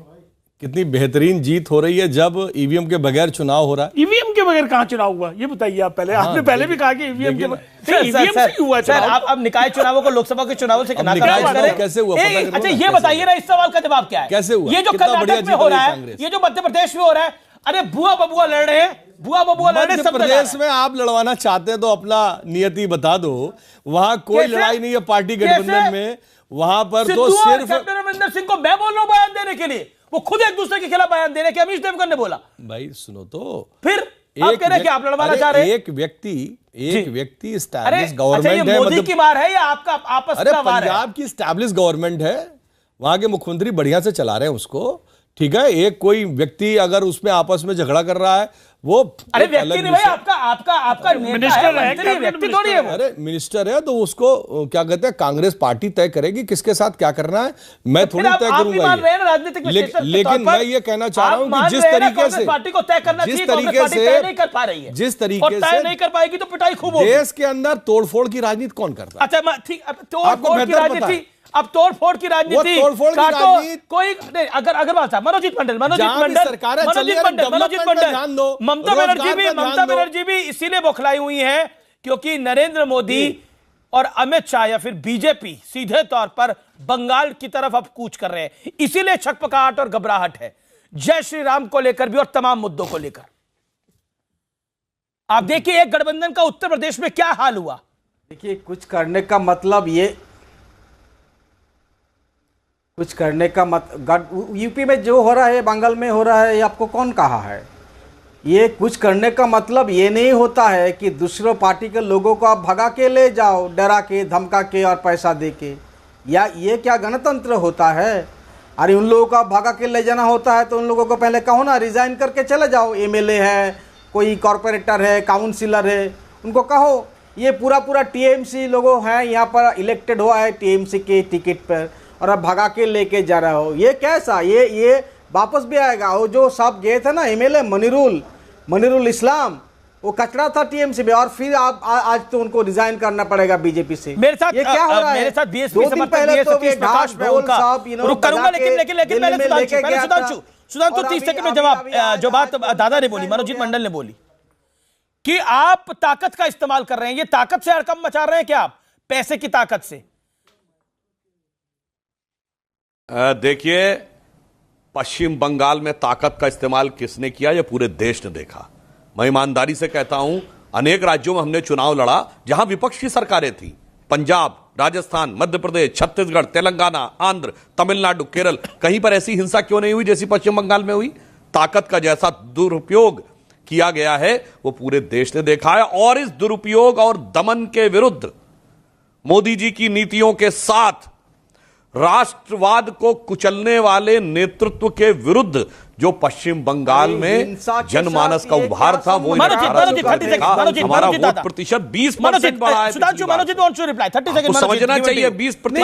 कितनी बेहतरीन जीत हो रही है जब ईवीएम के बगैर चुनाव हो रहा है। ईवीएम के बगैर कहां चुनाव हुआ, ये बताइए आप पहले। आपने पहले भी कहा कि ईवीएम के बगैर हुआ सर। आप अब निकाय चुनावों को लोकसभा के चुनावों से कैसे हुआ? अच्छा ये बताइए ना, इस सवाल का जवाब क्या है? कैसे हुआ? ये जो कर्नाटक में हो रहा है, ये जो मध्य प्रदेश में हो रहा है, अरे बुआ बबुआ लड़ रहे हैं, बुआ बबुआ लड़ रहे हैं। मध्य प्रदेश में आप लड़वाना चाहते हैं तो अपना नियति बता दो। वहां कोई लड़ाई नहीं है पार्टी गठबंधन में, वहां पर तो सिर्फ कैप्टन अमरिंदर सिंह को मैं बोल रहा हूं बयान देने के लिए, वो खुद एक दूसरे के खिलाफ बयान दे रहे हैं कि अमीश देवगन ने बोला। भाई सुनो तो, फिर आप कह रहे हैं कि आप लड़वाना चाह रहे हैं। एक व्यक्ति एस्टैब्लिश गवर्नमेंट है, मोदी की मार है या आपका आपस का मार है? पंजाब की एस्टैब्लिश गवर्नमेंट है, वहां के मुख्यमंत्री बढ़िया से चला रहे हैं उसको, ठीक है। एक कोई व्यक्ति अगर उसमें आपस में झगड़ा कर रहा है वो, अरे व्यक्ति नहीं भाई, आपका मिनिस्टर है, व्यक्ति थोड़ी है वो। अरे मिनिस्टर है तो उसको क्या कहते हैं, कांग्रेस पार्टी तय करेगी किसके साथ क्या करना है, मैं थोड़ी तय करूंगा। लेकिन मैं ये कहना चाह रहा हूँ कि जिस तरीके से पार्टी को तय करना चाहिए, कांग्रेस पार्टी नहीं कर पा रही है, जिस तरीके से नहीं कर पाएगी तो पिटाई खूब होगी। देश के अंदर तोड़फोड़ की राजनीति कौन करता है? अच्छा ठीक, तोड़फोड़ की राजनीति, अब तोड़फोड़ की राजनीति कोई नहीं। अगर अग्रवाल साहब, मनोजीत मंडल, ममता बनर्जी भी इसीलिए बौखलाई हुई है क्योंकि नरेंद्र मोदी और अमित शाह या फिर बीजेपी सीधे तौर पर बंगाल की तरफ अब कूच कर रहे हैं, इसीलिए छकपकाहट और घबराहट है जय श्री राम को लेकर भी और तमाम मुद्दों को लेकर। आप देखिए एक गठबंधन का उत्तर प्रदेश में क्या हाल हुआ। देखिए कुछ करने का मतलब यूपी में जो हो रहा है, बंगाल में हो रहा है, ये आपको कौन कहा है? ये कुछ करने का मतलब ये नहीं होता है कि दूसरों पार्टी के लोगों को आप भगा के ले जाओ, डरा के, धमका के और पैसा दे के, या ये क्या गणतंत्र होता है? अरे उन लोगों को आप भगा के ले जाना होता है तो उन लोगों को पहले कहो ना रिजाइन करके चले जाओ। एमएलए है, कोई कॉरपोरेटर है, काउंसिलर है, उनको कहो। ये पूरा टीएमसी लोगों हैं यहाँ पर, इलेक्टेड हुआ है टीएमसी के टिकट पर, और अब भगा के लेके जा रहा हो, ये कैसा? ये वापस भी आएगा। वो जो सब गए थे ना एमएलए मनिरुल इस्लाम, वो कचरा था टीएमसी में, और फिर आप आज तो उनको रिजाइन करना पड़ेगा बीजेपी से। मेरे साथ ये क्या हो रहा है? मेरे साथ बीएसपी समर्थक सतीश प्रकाश में उनका रुक करूंगा, लेकिन मैंने सुधांशु 30 सेकंड में जवाब, जो बात दादा ने बोली, मनोजीत मंडल ने बोली कि आप ताकत का इस्तेमाल कर रहे हैं, ये ताकत से हड़कंप मचा रहे हैं क्या आप, पैसे की ताकत से? देखिए, पश्चिम बंगाल में ताकत का इस्तेमाल किसने किया, यह पूरे देश ने देखा। मैं ईमानदारी से कहता हूं, अनेक राज्यों में हमने चुनाव लड़ा जहां विपक्ष की सरकारें थी, पंजाब, राजस्थान, मध्य प्रदेश, छत्तीसगढ़, तेलंगाना, आंध्र, तमिलनाडु, केरल, कहीं पर ऐसी हिंसा क्यों नहीं हुई जैसी पश्चिम बंगाल में हुई? ताकत का जैसा दुरुपयोग किया गया है वो पूरे देश ने देखा है, और इस दुरुपयोग और दमन के विरुद्ध मोदी जी की नीतियों के साथ राष्ट्रवाद को कुचलने वाले नेतृत्व के विरुद्ध जो पश्चिम बंगाल में जनमानस का उभार था, वो हमारा वोट प्रतिशत 20% बढ़ा है। समझना चाहिए 20%।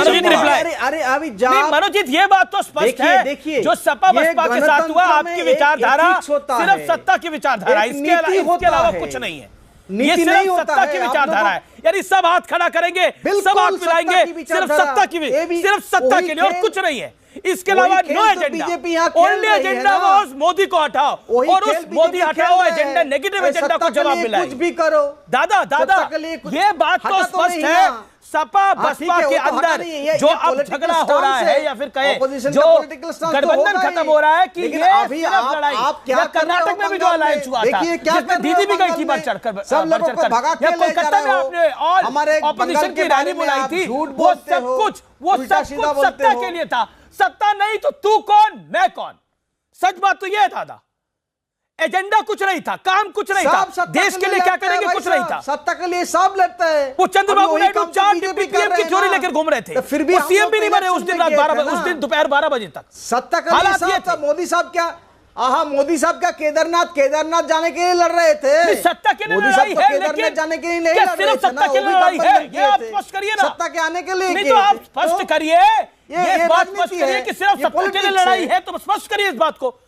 अरे अभी मनोजीत, ये बात तो स्पष्ट है, जो सपा बसपा के साथ हुआ, आपकी विचारधारा सिर्फ सत्ता की विचारधारा, इसके अलावा कुछ नहीं है। ये सिर्फ सत्ता की विचारधारा है, यानी सब हाथ खड़ा करेंगे, सब हाथ मिलाएंगे सिर्फ सत्ता के लिए और कुछ नहीं है। इसके अलावा no agenda, only agenda was Modi को हटाओ, और उस मोदी हटाओ एजेंडा, नेगेटिव एजेंडा को जवाब मिला। कुछ भी करो दादा ये बात तो स्पष्ट है, सपा बसपा के अंदर जो अब झगड़ा हो रहा है या फिर कहे जो गठबंधन खत्म हो रहा है कि ये सिर्फ लड़ाई, या कर्नाटक में भी जो अलायंस हुआ था जिसमें दीदी भी गई थी बढ़ चढ़कर, या कोलकाता में आपने और ऑपोजिशन की रैली बुलाई थी, वो सब कुछ सत्ता के लिए था। सत्ता नहीं तो तू कौन मैं कौन, सच बात तो ये है दादा, एजेंडा कुछ नहीं था, काम कुछ नहीं था, देश के लिए क्या करेंगे कुछ नहीं था। सत्ता के लिए सब लड़ता है। वो चंद्रबाबू नायडू 4 पीएम की थ्योरी लेकर घूम रहे थे, फिर भी सीएम भी नहीं बने उस दिन रात 12 बजे, उस दिन दोपहर 12 बजे तक। सत्ता का मोदी साहब क्या मोदी साहब क्या केदारनाथ जाने के लिए लड़ रहे थे? सत्ता के लिए लड़ाई है, केदारनाथ जाने के लिए नहीं लड़ रहे थे, सत्ता के लिए लड़ाई है, ये आप स्पष्ट करिए ना। सत्ता के आने के लिए नहीं तो आप स्पष्ट करिए, ये बात स्पष्ट करिए कि सिर्फ सत्ता के लिए लड़ाई है, तो स्पष्ट करिए इस बात को।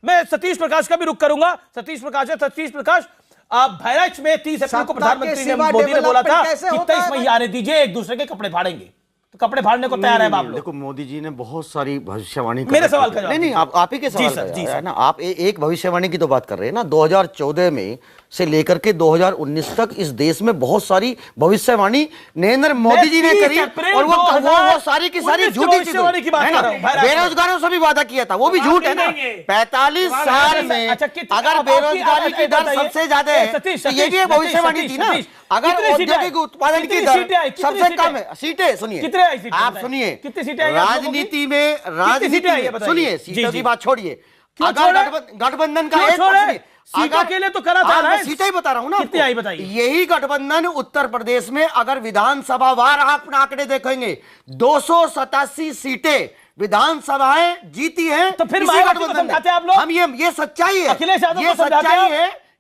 मैं सतीश प्रकाश का भी रुख करूंगा। सतीश प्रकाश बहराइच में 30 अप्रैल को प्रधानमंत्री मोदी ने बोला था कि 23 मई आने दीजिए, एक दूसरे के कपड़े फाड़ेंगे, तो कपड़े फाड़ने को तैयार है आप लोग। देखो मोदी जी ने बहुत सारी भविष्यवाणी, मेरे सवाल का नहीं आप ही के सवाल का है ना, आप एक भविष्यवाणी की तो बात कर रहे हैं ना। 2014 में से लेकर के 2019 तक इस देश में बहुत सारी भविष्यवाणी नरेंद्र मोदी जी ने करी, और वो सारी की सारी झूठी थी, बेरोजगारों से भी वादा किया था, वो भी झूठ है ना। 45 साल में अगर बेरोजगारी की दर सबसे ज्यादा है तो ये भी भविष्यवाणी थी ना। अगर औद्योगिक उत्पादन की दर सबसे कम है, सीटें सुनिए आप, सुनिए राजनीति में सुनिए सीटों की बात छोड़िए, अगर गठबंधन का एक सीटों के लिए तो करा था ना, सीटें ही बता रहा हूं ना, कितनी आई बताइए। यही गठबंधन उत्तर प्रदेश में अगर विधानसभा वार आप आंकड़े देखेंगे 287 सीटें विधानसभाएं जीती हैं, तो फिर गठबंधन आप लोग, हम ये सच्चाई है,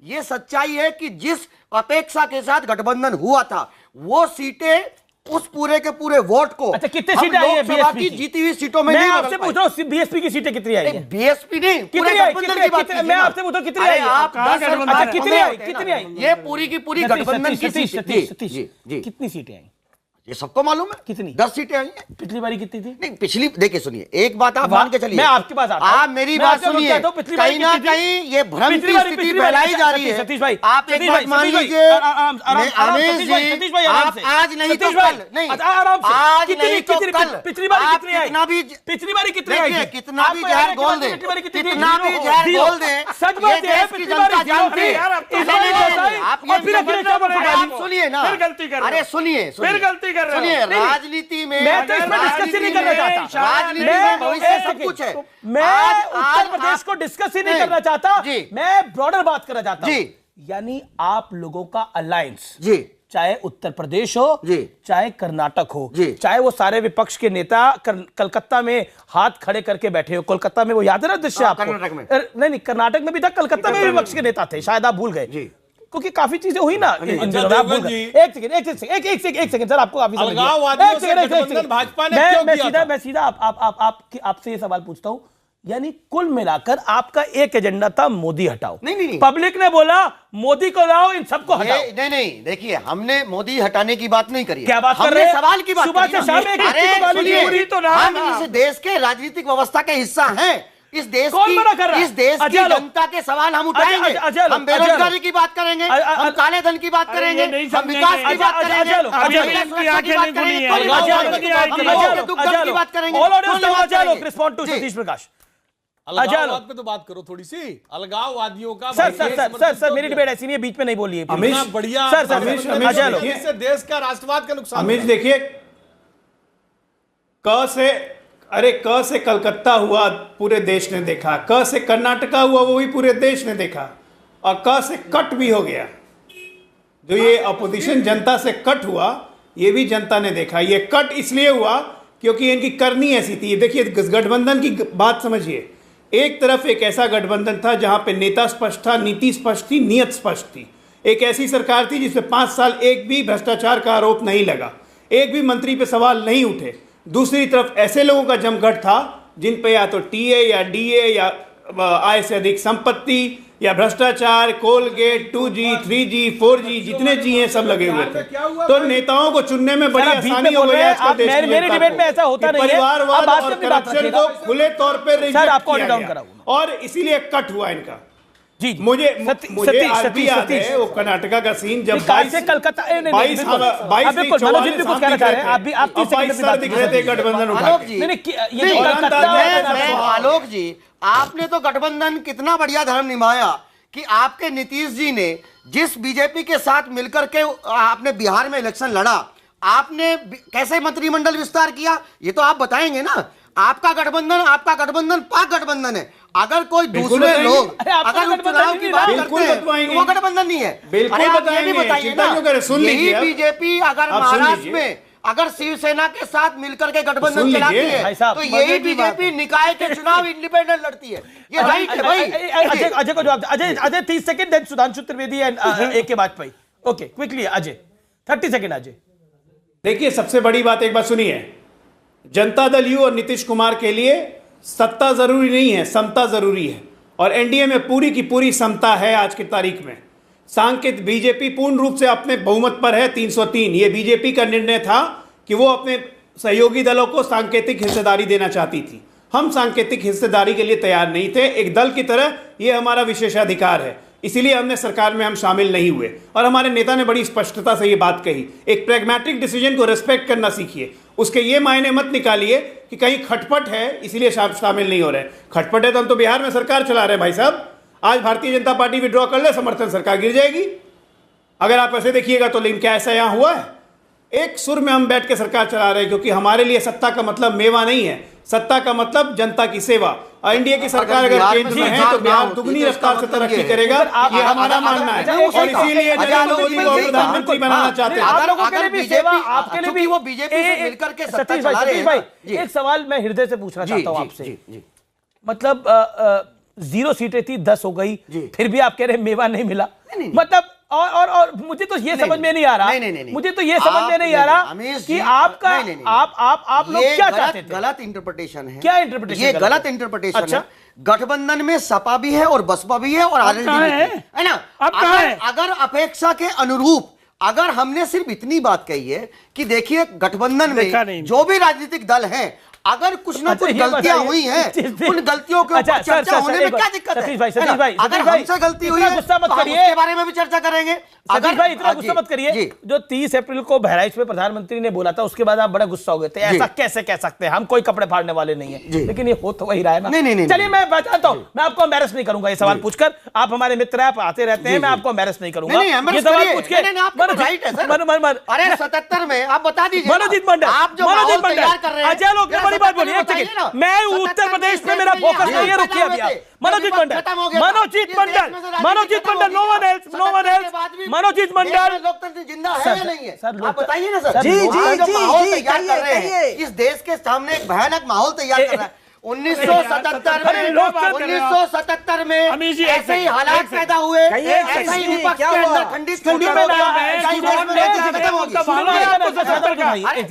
ये सच्चाई है कि जिस अपेक्षा के साथ गठबंधन हुआ था वो सीटें उस पूरे के पूरे वोट को, अच्छा कितनी सीटें आई है बीएसपी की? जीती हुई सीटों में मैं आपसे पूछ रहा हूं बीएसपी की सीटें कितनी आई है? बीएसपी नहीं, पूरे गठबंधन की बात, मैं आपसे पूछ रहा हूं कितनी आई है? अच्छा कितनी आई? ये पूरी की पूरी गठबंधन की सीटें, कितनी सीटें आई ये सबको मालूम है? कितनी? 10 सीटें आई हैं। पिछली बारी कितनी थी? नहीं पिछली, देखिए सुनिए एक बात आप मान के चलिए, मैं आपके पास आता हूं, आप मेरी बात सुनिए, कहीं ना कहीं ये भ्रम की स्थिति फैलाई जा रही है। सतीश भाई आप एक बात मान लीजिए, अनिल जी आप आज नहीं तो कल, नहीं आज नहीं तो कल, पिछली बारी कितनी आई? पिछली बारी कितनी आई? कितना भी जहर घोल दे, कितना भी जहर घोल दे, सच बात है पिछली बारी जानती है आप सुनिए ना, अरे सुनिए फिर गलती कर रहे हैं। राजनीति में मैं तो इसमें डिस्कस ही नहीं करना चाहता, राजनीति में भविष्य सब कुछ है। मैं उत्तर प्रदेश को डिस्कस ही नहीं करना चाहता, मैं ब्रॉडर बात करना चाहता हूं। यानी आप लोगों का अलायंस जी, चाहे उत्तर प्रदेश हो चाहे कर्नाटक हो, चाहे वो सारे विपक्ष के नेता कलकत्ता में हाथ खड़े करके बैठे हो, कोलकाता में वो याद है ना दृश्य आपको? कर्नाटक में नहीं, कर्नाटक में भी था, कलकत्ता में भी विपक्ष के नेता थे, शायद आप भूल गए क्योंकि काफी चीजें हुई ना। एक सेकंड सर, आपको काफी मैं सीधा आपसे ये सवाल पूछता हूं, यानी कुल मिलाकर आपका एक एजेंडा था मोदी हटाओ। नहीं, पब्लिक ने बोला मोदी को लाओ, इन सबको हटाओ। नहीं, देखिए हमने मोदी हटाने की बात नहीं करी, क्या बात कर रहे हैं? सवाल की बात, सुबह से शाम हम इस देश के राजनीतिक व्यवस्था के हिस्सा हैं, इस देश की जनता के सवाल हम उठाएंगे, हम बेरोजगारी की बात करेंगे, हम काले धन की बात करेंगे, हम विकास की बात करेंगे, अलगाववाद पे तो बात करो थोड़ी सी, अलगाववादियों का। सर मेरी डिबेट ऐसी नहीं है, बीच में नहीं बोलिए बढ़िया। इससे देश का राष्ट्रवाद का नुकसान। अमित देखिए, क से कलकत्ता हुआ पूरे देश ने देखा, क से कर्नाटका हुआ वो भी पूरे देश ने देखा, और क से कट भी हो गया। जो ये अपोजिशन जनता से कट हुआ ये भी जनता ने देखा। ये कट इसलिए हुआ क्योंकि इनकी करनी ऐसी थी। देखिए गठबंधन की बात समझिए, एक तरफ एक ऐसा गठबंधन था जहां पे नेता स्पष्ट था, नीति स्पष्ट थी, नियत स्पष्ट थी। एक ऐसी सरकार थी जिसमें 5 साल एक भी भ्रष्टाचार का आरोप नहीं लगा, एक भी मंत्री पे सवाल नहीं उठे। दूसरी तरफ ऐसे लोगों का जमघट था जिन पे या तो टीए या डीए या आय से अधिक संपत्ति या भ्रष्टाचार, कोलगेट, 2G, 3G, 4G, जितने जी हैं सब लगे हुए थे। तो नेताओं को चुनने में बड़ी आसानी हो गई है। मेरी डिबेट में ऐसा होता नहीं है। परिवारवाद और करप्शन को खुले तौर पर रिजेक्ट किया गया और इसीलिए कट हुआ इनका। जी मुझे आज भी याद है वो कर्नाटका का सीन जब 22 कलकत्ता 22 दिख रहे थे गठबंधन आलोक जी, आपने तो गठबंधन कितना बढ़िया धर्म निभाया कि आपके नीतीश जी ने जिस बीजेपी के साथ मिलकर के आपने बिहार में इलेक्शन लड़ा, आपने कैसे मंत्रिमंडल विस्तार किया ये तो आप बताएंगे ना। आपका गठबंधन पाक गठबंधन है। अगर कोई दूसरे लोग अगर उपचुनाव की बात करते हैं तो वो गठबंधन नहीं है। बिल्कुल बताइए ना, यही बीजेपी अगर महाराष्ट्र में अगर शिवसेना के साथ मिलकर के गठबंधन चलाती है तो यही बीजेपी निकाय के चुनाव इंडिपेंडेंट लड़ती है। ये राइट है भाई। अजय को जवाब, Ajay 30 second, then Sudhanshu Trivedi and AK Vajpayee. Okay, quickly Ajay 30 second. Ajay देखिए, सबसे बड़ी बात एक बात सुनिए, जनता दल यू और नीतीश कुमार के लिए सत्ता जरूरी नहीं है, समता जरूरी है। और एनडीए में पूरी की पूरी समता है आज की तारीख में। सांकेत बीजेपी पूर्ण रूप से अपने बहुमत पर है, 303। ये बीजेपी का निर्णय था कि वो अपने सहयोगी दलों को सांकेतिक हिस्सेदारी देना चाहती थी। हम सांकेतिक हिस्सेदारी के लिए तैयार नहीं थे। एक दल की तरह ये हमारा विशेषाधिकार है, इसीलिए हमने सरकार में हम शामिल नहीं हुए। और हमारे नेता ने बड़ी स्पष्टता से ये बात कही, एक प्रैग्मेटिक डिसीजन को रेस्पेक्ट करना सीखिए। उसके ये मायने मत निकालिए कि कहीं खटपट है इसलिए शामिल नहीं हो रहे। खटपट है तो हम तो बिहार में सरकार चला रहे हैं भाई साहब। आज भारतीय जनता पार्टी विड्रॉ कर ले, समर्थन सरकार गिर जाएगी अगर आप ऐसे देखिएगा तो। लेकिन क्या ऐसा यहां हुआ है? एक सुर में हम बैठ के सरकार चला रहे हैं, क्योंकि हमारे लिए सत्ता का मतलब मेवा नहीं है, सत्ता का मतलब जनता की सेवा। एनडीए की सरकार अगर केंद्र में है तो बिहार दुगनी रफ्तार से तरक्की करेगा, ये हमारा मानना है। और इसीलिए नरेंद्र मोदी को प्रधानमंत्री बनाना चाहते हैं। आप लोगों के लिए भी सेवा, आपके लिए भी वो बीजेपी से मिलकर के सत्ता चला रहे हैं। भाई एक सवाल मैं हृदय से पूछना चाहता हूं आपसे, मतलब 0 सीटें थी, 10 हो गई, फिर भी आप कह रहे मेवा नहीं मिला, मतलब और मुझे तो ये समझ में नहीं आ रहा, मुझे तो ये समझ में नहीं आ रहा कि आपका आप लोग क्या चाहते थे? गलत इंटरप्रिटेशन है। क्या इंटरप्रिटेशन? ये गलत इंटरप्रिटेशन है। गठबंधन में सपा भी है और बसपा भी है और आरएलडी है ना। अगर अपेक्षा के अनुरूप अगर हमने सिर्फ इतनी बात कही है कि देखिए गठबंधन में जो भी राजनीतिक दल हैं, अगर कुछ ना कुछ गलतियां हुई हैं, उन गलतियों के ऊपर चर्चा होने में क्या दिक्कत है? सतीश भाई, अगर हमसे गलती हुई है गुस्सा मत तो करिए, उसके बारे में भी चर्चा करेंगे। सतीश भाई इतना गुस्सा मत करिए। जो 30 अप्रैल को बहराइच में प्रधानमंत्री ने बोला था उसके बाद आप बड़ा गुस्सा हो गए थे, ऐसा कैसे कह सकते हैं, हम कोई कपड़े फाड़ने वाले नहीं है। लेकिन ये हो तो वही रहा है ना। चलिए मैं बताता हूँ, मैं आपको एम्बैरेस नहीं करूंगा ये सवाल पूछकर। आप हमारे मित्र हैं, आप आते रहते हैं, मैं आपको एम्बैरेस नहीं करूंगा ये सवाल पूछ के। अरे 77 में आप बता दीजिए मनोजीत मंडल, आप जो माहौल तैयार कर रहे हैं। अजय लोग ने बड़ी बात बोली, एक सेकंड, मैं उत्तर प्रदेश में मेरा फोकस नहीं है, रुकिए अभी आप। मनोजीत मंडल, मनोजीत मंडल लोकतंत्र जिंदा है या नहीं है? आप बताइए ना सर। जी माहौल तैयार कर रहे हैं, इस देश के सामने एक भयानक माहौल तैयार कर रहा है। 1977 में ऐसे ही हालात पैदा हुए, ऐसे ही विपक्ष के अंदर खंडित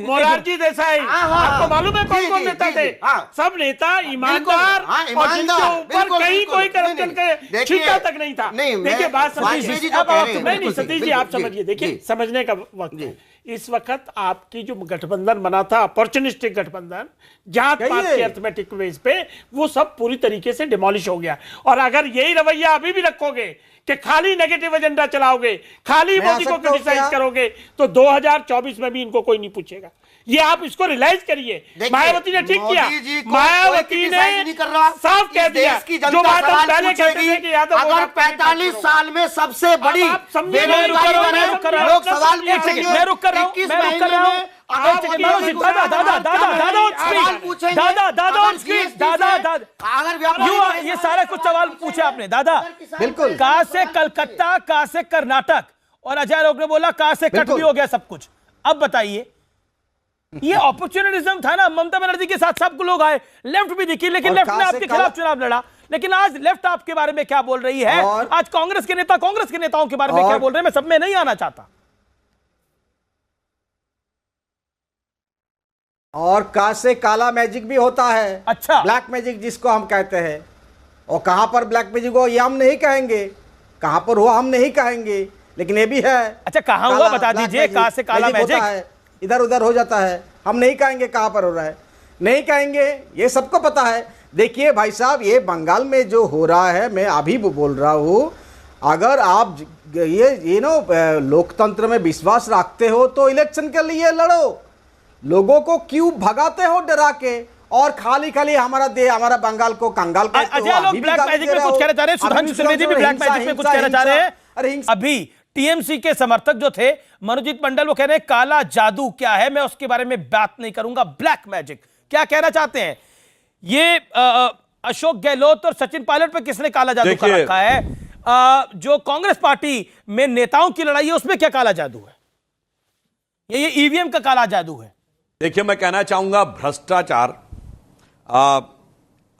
मोरारजी देसाई, आपको मालूम है कौन कौन नेता थे? सब नेता ईमानदार और जिनके ऊपर कहीं कोई करप्शन के छींटा तक नहीं था। देखिए बात नहीं सतीश जी, आप समझिए, देखिए समझने का वक्त। इस वक्त आपकी जो गठबंधन बना था, अपॉर्चुनिस्टिक गठबंधन, जात पात के अर्थमेटिक बेस पे, वो सब पूरी तरीके से डिमोलिश हो गया। और अगर यही रवैया अभी भी रखोगे कि खाली नेगेटिव एजेंडा चलाओगे, खाली मोदी को क्रिटिसाइज करोगे, तो 2024 में भी इनको कोई नहीं पूछेगा। ये आप इसको रियलाइज करिए। मायावती ने ठीक किया, मायावती ने साफ कह दिया जो बात हम पहले कहते थे कि यादव अगर 45 साल में सबसे बड़ी लोग सवाल ये सारा कुछ सवाल पूछे आपने दादा। बिल्कुल, कहां से कलकत्ता, कहां से कर्नाटक, और अजय लोग ने बोला कहां से कट भी हो गया सब कुछ। अब बताइए, ये अपॉर्चुनिटिज्म था ना। ममता बनर्जी के साथ सब लोग आए, लेफ्ट भी दिखी, लेकिन लेफ्ट ने आपके खिलाफ चुनाव लड़ा। लेकिन आज लेफ्ट आपके बारे में क्या बोल रही है, आज कांग्रेस के नेता कांग्रेस के नेताओं के बारे में क्या बोल रहे हैं, मैं सब में नहीं आना चाहता। और का से काला मैजिक भी होता है। अच्छा, ब्लैक मैजिक जिसको हम कहते हैं। और कहाँ पर ब्लैक मैजिक हुआ ये हम नहीं कहेंगे, कहाँ पर हुआ हम नहीं कहेंगे, लेकिन ये भी है। अच्छा, कहाँ हुआ बता दीजिए, कहाँ से काला मैजिक इधर उधर हो जाता है, हम नहीं कहेंगे कहाँ पर हो रहा है, नहीं कहेंगे, ये सबको पता है। देखिए भाई साहब, ये बंगाल में जो हो रहा है, मैं अभी बोल रहा हूँ, अगर आप ये लोकतंत्र में विश्वास रखते हो तो इलेक्शन के लिए लड़ो, लोगों को क्यों भगाते हो डरा के, और खाली हमारा बंगाल को कंगाल कहते हो। लोग ब्लैक मैजिक में कुछ कहना चाह रहे हैं, सुधांशु त्रिवेदी भी ब्लैक मैजिक में कुछ कहना चाह रहे हैं। अभी टीएमसी के समर्थक जो थे मनोजीत मंडल, वो कह रहे हैं काला जादू क्या है, मैं उसके बारे में बात नहीं करूंगा, ब्लैक मैजिक। क्या कहना चाहते हैं? ये अशोक गहलोत और सचिन पायलट पे किसने काला जादू कर रखा है? जो कांग्रेस पार्टी में नेताओं की लड़ाई है उसमें क्या काला जादू है? ये ईवीएम का काला जादू है। देखिए, मैं कहना चाहूंगा भ्रष्टाचार,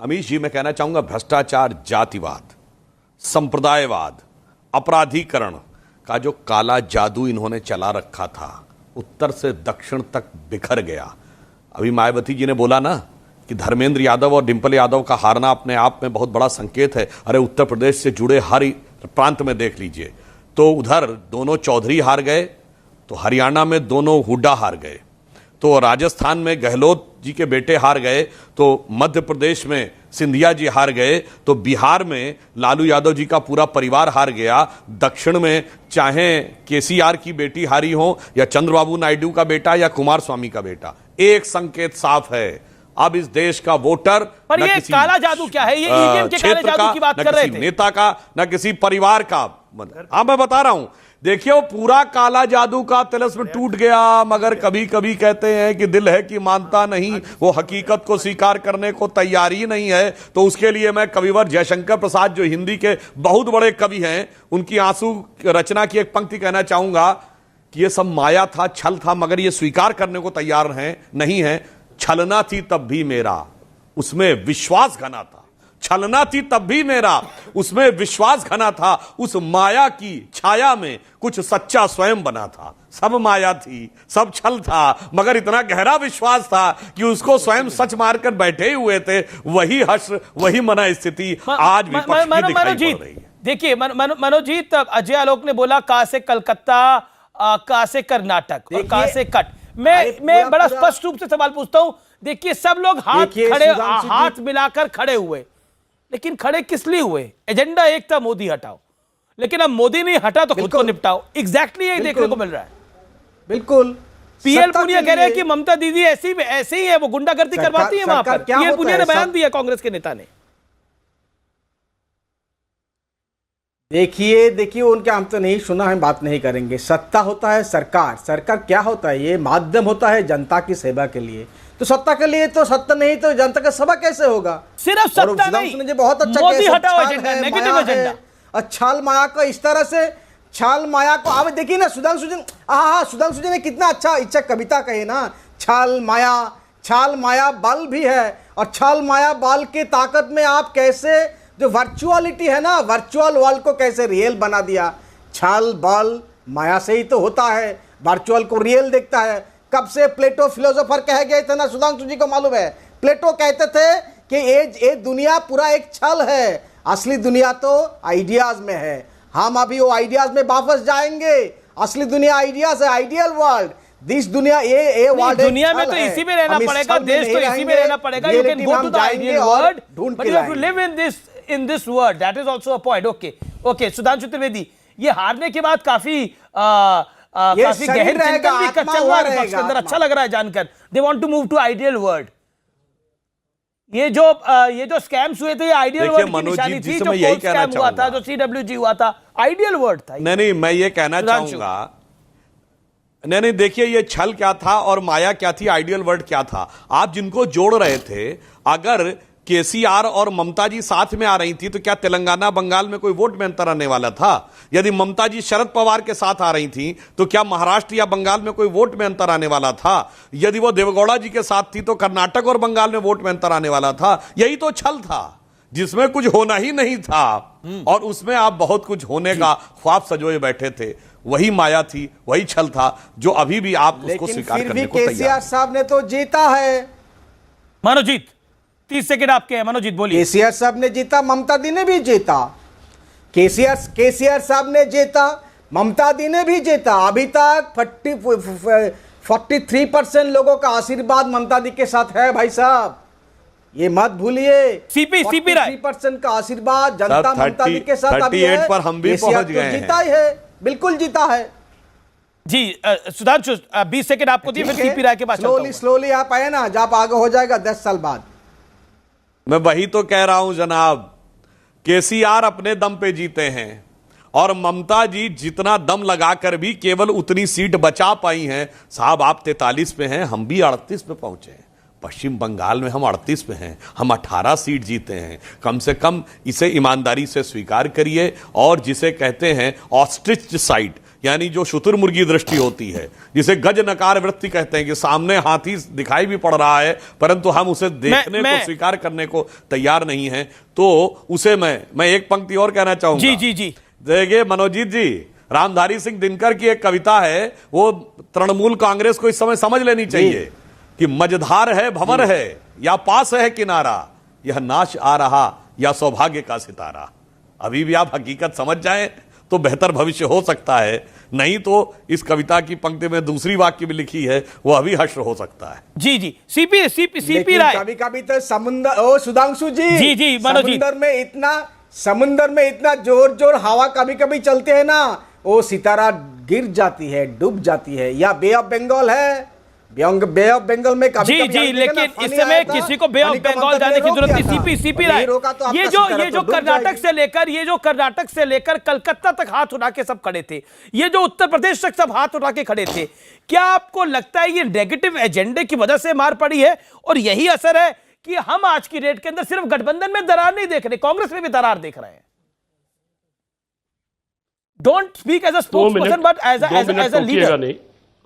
अमीश जी, मैं कहना चाहूंगा भ्रष्टाचार, जातिवाद, संप्रदायवाद, अपराधीकरण का जो काला जादू इन्होंने चला रखा था, उत्तर से दक्षिण तक बिखर गया। अभी मायावती जी ने बोला ना कि धर्मेंद्र यादव और डिंपल यादव का हारना अपने आप में बहुत बड़ा संकेत है। अरे उत्तर प्रदेश से जुड़े हर प्रांत में देख लीजिए, तो उधर दोनों चौधरी हार गए, तो हरियाणा में दोनों हुड्डा हार गए, तो राजस्थान में गहलोत जी के बेटे हार गए, तो मध्य प्रदेश में सिंधिया जी हार गए, तो बिहार में लालू यादव जी का पूरा परिवार हार गया, दक्षिण में चाहे केसीआर की बेटी हारी हो या चंद्रबाबू नायडू का बेटा या कुमार स्वामी का बेटा। एक संकेत साफ है, अब इस देश का वोटर पर ये काला जादू क्या है? ये ईवीएम के काले जादू की बात कर रहे थे, नेता का न किसी परिवार का। अब मैं बता रहा हूं, देखिए वो पूरा काला जादू का तिलस्म टूट गया, मगर कभी कभी कहते हैं कि दिल है कि मानता नहीं, वो हकीकत को स्वीकार करने को तैयार ही नहीं है। तो उसके लिए मैं कविवर जयशंकर प्रसाद, जो हिंदी के बहुत बड़े कवि हैं, उनकी आंसू रचना की एक पंक्ति कहना चाहूंगा कि ये सब माया था, छल था, मगर ये स्वीकार करने को तैयार हैं नहीं है। छलना थी तब भी मेरा, उसमें विश्वास घना था। छलना थी तब भी मेरा, उसमें विश्वास घना था। उस माया की छाया में कुछ सच्चा स्वयं बना था। सब माया थी, सब छल था, मगर इतना गहरा विश्वास था कि उसको स्वयं सच मारकर बैठे हुए थे। वही हश्र, वही मना स्थिति आज विपक्ष की दिखाई पड़ रही है। देखिए मनोजीत, अजय आलोक ने बोला का से कलकत्ता, का से कर्नाटक और का से कट। मैं बड़ा स्पष्ट रूप से सवाल पूछता हूं। देखिए, सब लोग हाथ मिलाकर खड़े हुए, लेकिन खड़े किस लिए हुए? एजेंडा एक था, मोदी हटाओ, लेकिन अब मोदी नहीं हटा तो खुद को निपटाओ। एग्जैक्टली यही देखने को मिल रहा है। बिल्कुल। पीएल पुनिया कह रहे हैं कि ममता दीदी ऐसी ही है, वो गुंडागर्दी करवाती है वहां पर। पीएल पुनिया ने बयान दिया, कांग्रेस के नेता ने। देखिए उनके, हम तो नहीं सुना, हम बात नहीं करेंगे। सत्ता होता है सरकार, सरकार क्या होता है? ये माध्यम होता है जनता की सेवा के लिए। तो सत्ता के लिए तो सत्ता नहीं तो जनता का सेवा कैसे होगा? सिर्फ सत्ता नहीं, बहुत अच्छा मोदी हटाओ एजेंडा, नेगेटिव एजेंडा। और छाल माया को इस तरह से, छाल माया को अब देखिए ना, सुधांशु जी ने कितना अच्छा कविता कही ना, छाल माया बल भी है, और छाल माया बल की ताकत में आप कैसे जो वर्चुअलिटी है ना, वर्चुअल वर्ल्ड को कैसे रियल बना दिया। छाल बल माया से ही तो होता है, वर्चुअल को रियल देखता है। कब से प्लेटो फिलोसोफर कह गए थे ना, सुधांशु जी को मालूम है। प्लेटो कहते थे कि ये दुनिया पूरा एक छल है, असली दुनिया तो आइडियाज में है। हम अभी वो आइडियाज में वापस जाएंगे। असली दुनिया आइडियाज है, आइडियल वर्ल्ड। दिस दुनिया ये वर्ल्ड दुनिया में तो इसी में रहना पड़ेगा, देश तो इसी में रहना पड़ेगा। You can go to the ideal world, but you have to live in this world. That is also a point. Okay. Sudhanshu Trivedi, ये हारने के बाद काफी गहन चिंतन भी चल रहा है विपक्ष के अंदर। अच्छा लग रहा है जानकर। They want to move to ideal world. ये जो स्कैम्स हुए थे, ये आइडियल वर्ल्ड की निशानी थी। जो कोर्ट स्कैम हुआ था, जो CWG हुआ था, आइडियल वर्ल्ड था। नहीं, मैं ये कहना चाहूंगा, नहीं, देखिए ये छल क्या था और माया क्या थी, आइडियल वर्ल्ड क्या था। आप जिनको जोड़ रहे थे, अगर केसीआर और ममता जी साथ में आ रही थी तो क्या तेलंगाना बंगाल में कोई वोट में अंतर आने वाला था? यदि ममता जी शरद पवार के साथ आ रही थी तो क्या महाराष्ट्र या बंगाल में कोई वोट में अंतर आने वाला था? यदि वो देवगौड़ा जी के साथ थी तो कर्नाटक और बंगाल में वोट में अंतर आने वाला था? यही तो छल था जिसमें कुछ होना ही नहीं था, और उसमें आप बहुत कुछ होने का ख्वाब सजोए बैठे थे। वही माया थी, वही छल था, जो अभी भी आप उसको स्वीकार करने को तैयार। केसीआर साहब ने तो जीता है। मनोजीत, 30 सेकंड आपके हैं, मनोजीत बोलिए। केसीआर साहब ने जीता, ममता दी ने भी जीता। केसीआर साहब ने जीता, ममता दी ने भी जीता। अभी तक 43% लोगों का आशीर्वाद ममता दी के साथ है भाई साहब, ये मत भूलिए। सीपी 43% का आशीर्वाद जनता ममता दी के साथ अभी है। 38 पर हम भी पहुंच गए हैं। जीता ही है, बिल्कुल जीता है जी। सुधांशु 20 सेकंड आपको दिए, फिर सीपी राय के पास स्लोली आप आए ना, जब आगे हो जाएगा 10 साल बाद। मैं वही तो कह रहा हूं जनाब, केसीआर अपने दम पे जीते हैं और ममता जी जितना दम लगाकर भी केवल उतनी सीट बचा पाई हैं। साहब आप 43 पे हैं, हम भी 38 पे पहुंचे हैं। पश्चिम बंगाल में हम 38 पे हैं, हम 18 सीट जीते हैं। कम से कम इसे ईमानदारी से स्वीकार करिए। और जिसे कहते हैं ऑस्ट्रिच साइट, यानी जो शुतुरमुर्गी दृष्टि होती है, जिसे गज नकार वृत्ति कहते हैं कि सामने हाथी दिखाई भी पड़ रहा है परंतु हम उसे देखने को स्वीकार करने को तैयार नहीं है, तो उसे मैं एक पंक्ति और कहना चाहूंगा। जी जी जी देखिए मनोजीत जी, रामधारी सिंह दिनकर की एक कविता है, वो तृणमूल कांग्रेस को इस समय समझ लेनी चाहिए कि मझधार है भंवर है या पास है किनारा, यह नाश आ रहा या सौभाग्य का सितारा। अभी भी आप हकीकत समझ जाएं तो बेहतर भविष्य हो सकता है, नहीं तो इस कविता की पंक्ति में दूसरी वाक्य भी लिखी है, वो अभी हश्र हो सकता है। जी जी सीपी राय। कभी कभी तो समुद्र, ओ सुधांशु जी जी समुद्र में इतना जोर हवा कभी कभी चलते हैं ना, वो सितारा गिर जाती है, डूब जाती है। या बे ऑफ बंगाल है, बे ऑफ बंगाल में कभी जी लेकिन इस समय किसी को बे ऑफ बंगाल जाने की जरूरत नहीं। सीपी राय, ये जो कर्नाटक से लेकर कलकत्ता तक हाथ उठा के सब खड़े थे, ये जो उत्तर प्रदेश तक सब हाथ उठा के खड़े थे, क्या आपको लगता है ये नेगेटिव एजेंडे की वजह से मार पड़ी है? और यही असर है कि हम आज की डेट के अंदर सिर्फ गठबंधन में दरार नहीं देख रहे, कांग्रेस में भी दरार देख रहे हैं। Don't speak as a spokesperson but as a leader.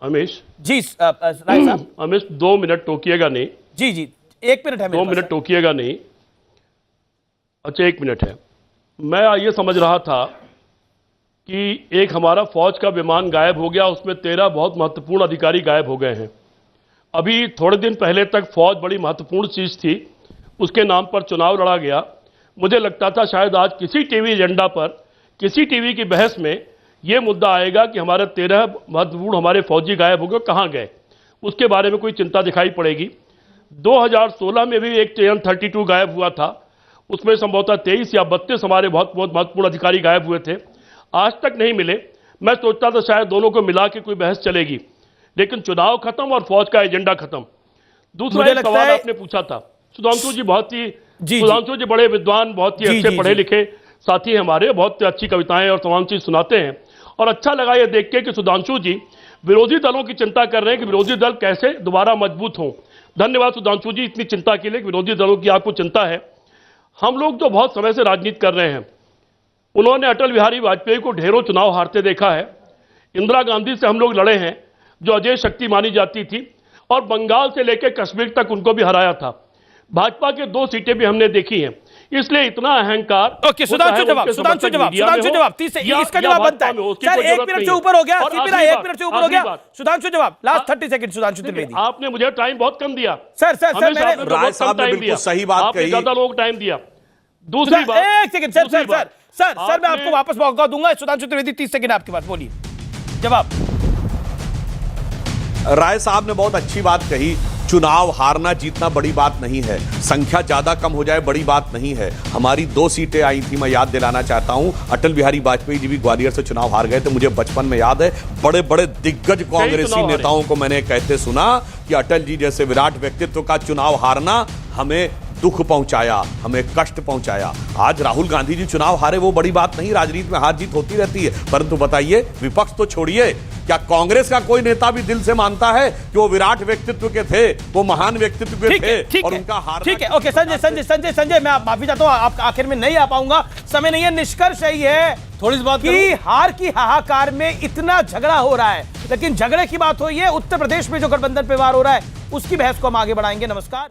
Amesh ji Rai साहब, अमेश 2 मिनट टोकिएगा नहीं। जी 1 मिनट है, 2 मिनट टोकिएगा नहीं। अच्छा 1 मिनट है। मैं ये समझ रहा था कि एक हमारा फौज का विमान गायब हो गया, उसमें 13 बहुत महत्वपूर्ण अधिकारी गायब हो गए हैं। अभी थोड़े दिन पहले तक फौज बड़ी महत्वपूर्ण चीज थी, उसके नाम पर चुनाव लड़ा गया। मुझे लगता था शायद आज किसी टीवी एजेंडा पर, किसी टीवी की बहस में यह मुद्दा आएगा कि हमारे 13 महत्वपूर्ण हमारे फौजी गायब हो गए, कहाँ गए, उसके बारे में कोई चिंता दिखाई पड़ेगी। 2016 में भी एक TN 32 गायब हुआ था, उसमें संभवतः 23 या 32 हमारे बहुत महत्वपूर्ण अधिकारी गायब हुए थे, आज तक नहीं मिले। मैं सोचता था शायद दोनों को मिला के कोई बहस चलेगी, लेकिन चुनाव खत्म और फौज का एजेंडा खत्म। दूसरा एक सवाल आपने पूछा था, सुधांशु जी बहुत ही सुधांशु जी बड़े विद्वान, बहुत ही अच्छे पढ़े लिखे साथी हमारे, बहुत अच्छी कविताएं और तमाम चीज सुनाते हैं। और अच्छा लगा ये देख के कि सुधांशु जी विरोधी दलों की चिंता कर रहे हैं कि विरोधी दल कैसे दोबारा मजबूत हों। धन्यवाद सुधांशु जी इतनी चिंता के लिए कि विरोधी दलों की आपको चिंता है। हम लोग तो बहुत समय से राजनीति कर रहे हैं, उन्होंने अटल बिहारी वाजपेयी को ढेरों चुनाव हारते देखा है, इंदिरा गांधी से हम लोग लड़े हैं जो अजय शक्ति मानी जाती थी, और बंगाल से लेकर कश्मीर तक उनको भी हराया था। भाजपा के 2 सीटें भी हमने देखी हैं, इसलिए इतना अहंकार। ओके सुधांशु जवाब 30 इसका जवाब बनता है सर। 1 मिनट से ऊपर हो गया, 1 मिनट से ऊपर हो गया। सुधांशु जवाब लास्ट 30 सेकंड। सुधांशु त्रिवेदी, आपने मुझे टाइम बहुत कम दिया। सर राय साहब ने बिल्कुल सही बात कही, ज्यादा लोग टाइम दिया। दूसरी बात, 1 सेकंड सर मैं आपको वापस मौका दूंगा। सुधांशु त्रिवेदी 30 सेकंड आपके पास, बोलिए जवाब। राय साहब ने बहुत अच्छी बात कही, चुनाव हारना जीतना बड़ी बात नहीं है, संख्या ज्यादा कम हो जाए बड़ी बात नहीं है। हमारी 2 सीटें आई थी, मैं याद दिलाना चाहता हूं, अटल बिहारी वाजपेयी जी भी ग्वालियर से चुनाव हार गए थे। मुझे बचपन में याद है, बड़े बड़े दिग्गज कांग्रेसी नेताओं को मैंने कहते सुना कि अटल जी जैसे विराट व्यक्तित्व का चुनाव हारना हमें दुख पहुंचाया, हमें कष्ट पहुंचाया। आज राहुल गांधी जी चुनाव हारे वो बड़ी बात नहीं, राजनीति में हार जीत होती रहती है, परंतु बताइए विपक्ष तो छोड़िए, क्या कांग्रेस का कोई नेता भी दिल से मानता है कि वो विराट व्यक्तित्व के थे, वो महान व्यक्तित्व के थे और उनका हार? ठीक है, ओके संजय मैं माफी चाहता हूं, आप आखिर में नहीं आ पाऊंगा, समय नहीं है। निष्कर्ष यही है थोड़ी सी बात कि हार की हाहाकार में इतना झगड़ा हो रहा है, लेकिन झगड़े की बात हुई है उत्तर प्रदेश में जो गठबंधन पे वार हो रहा है, उसकी बहस को हम आगे बढ़ाएंगे। नमस्कार।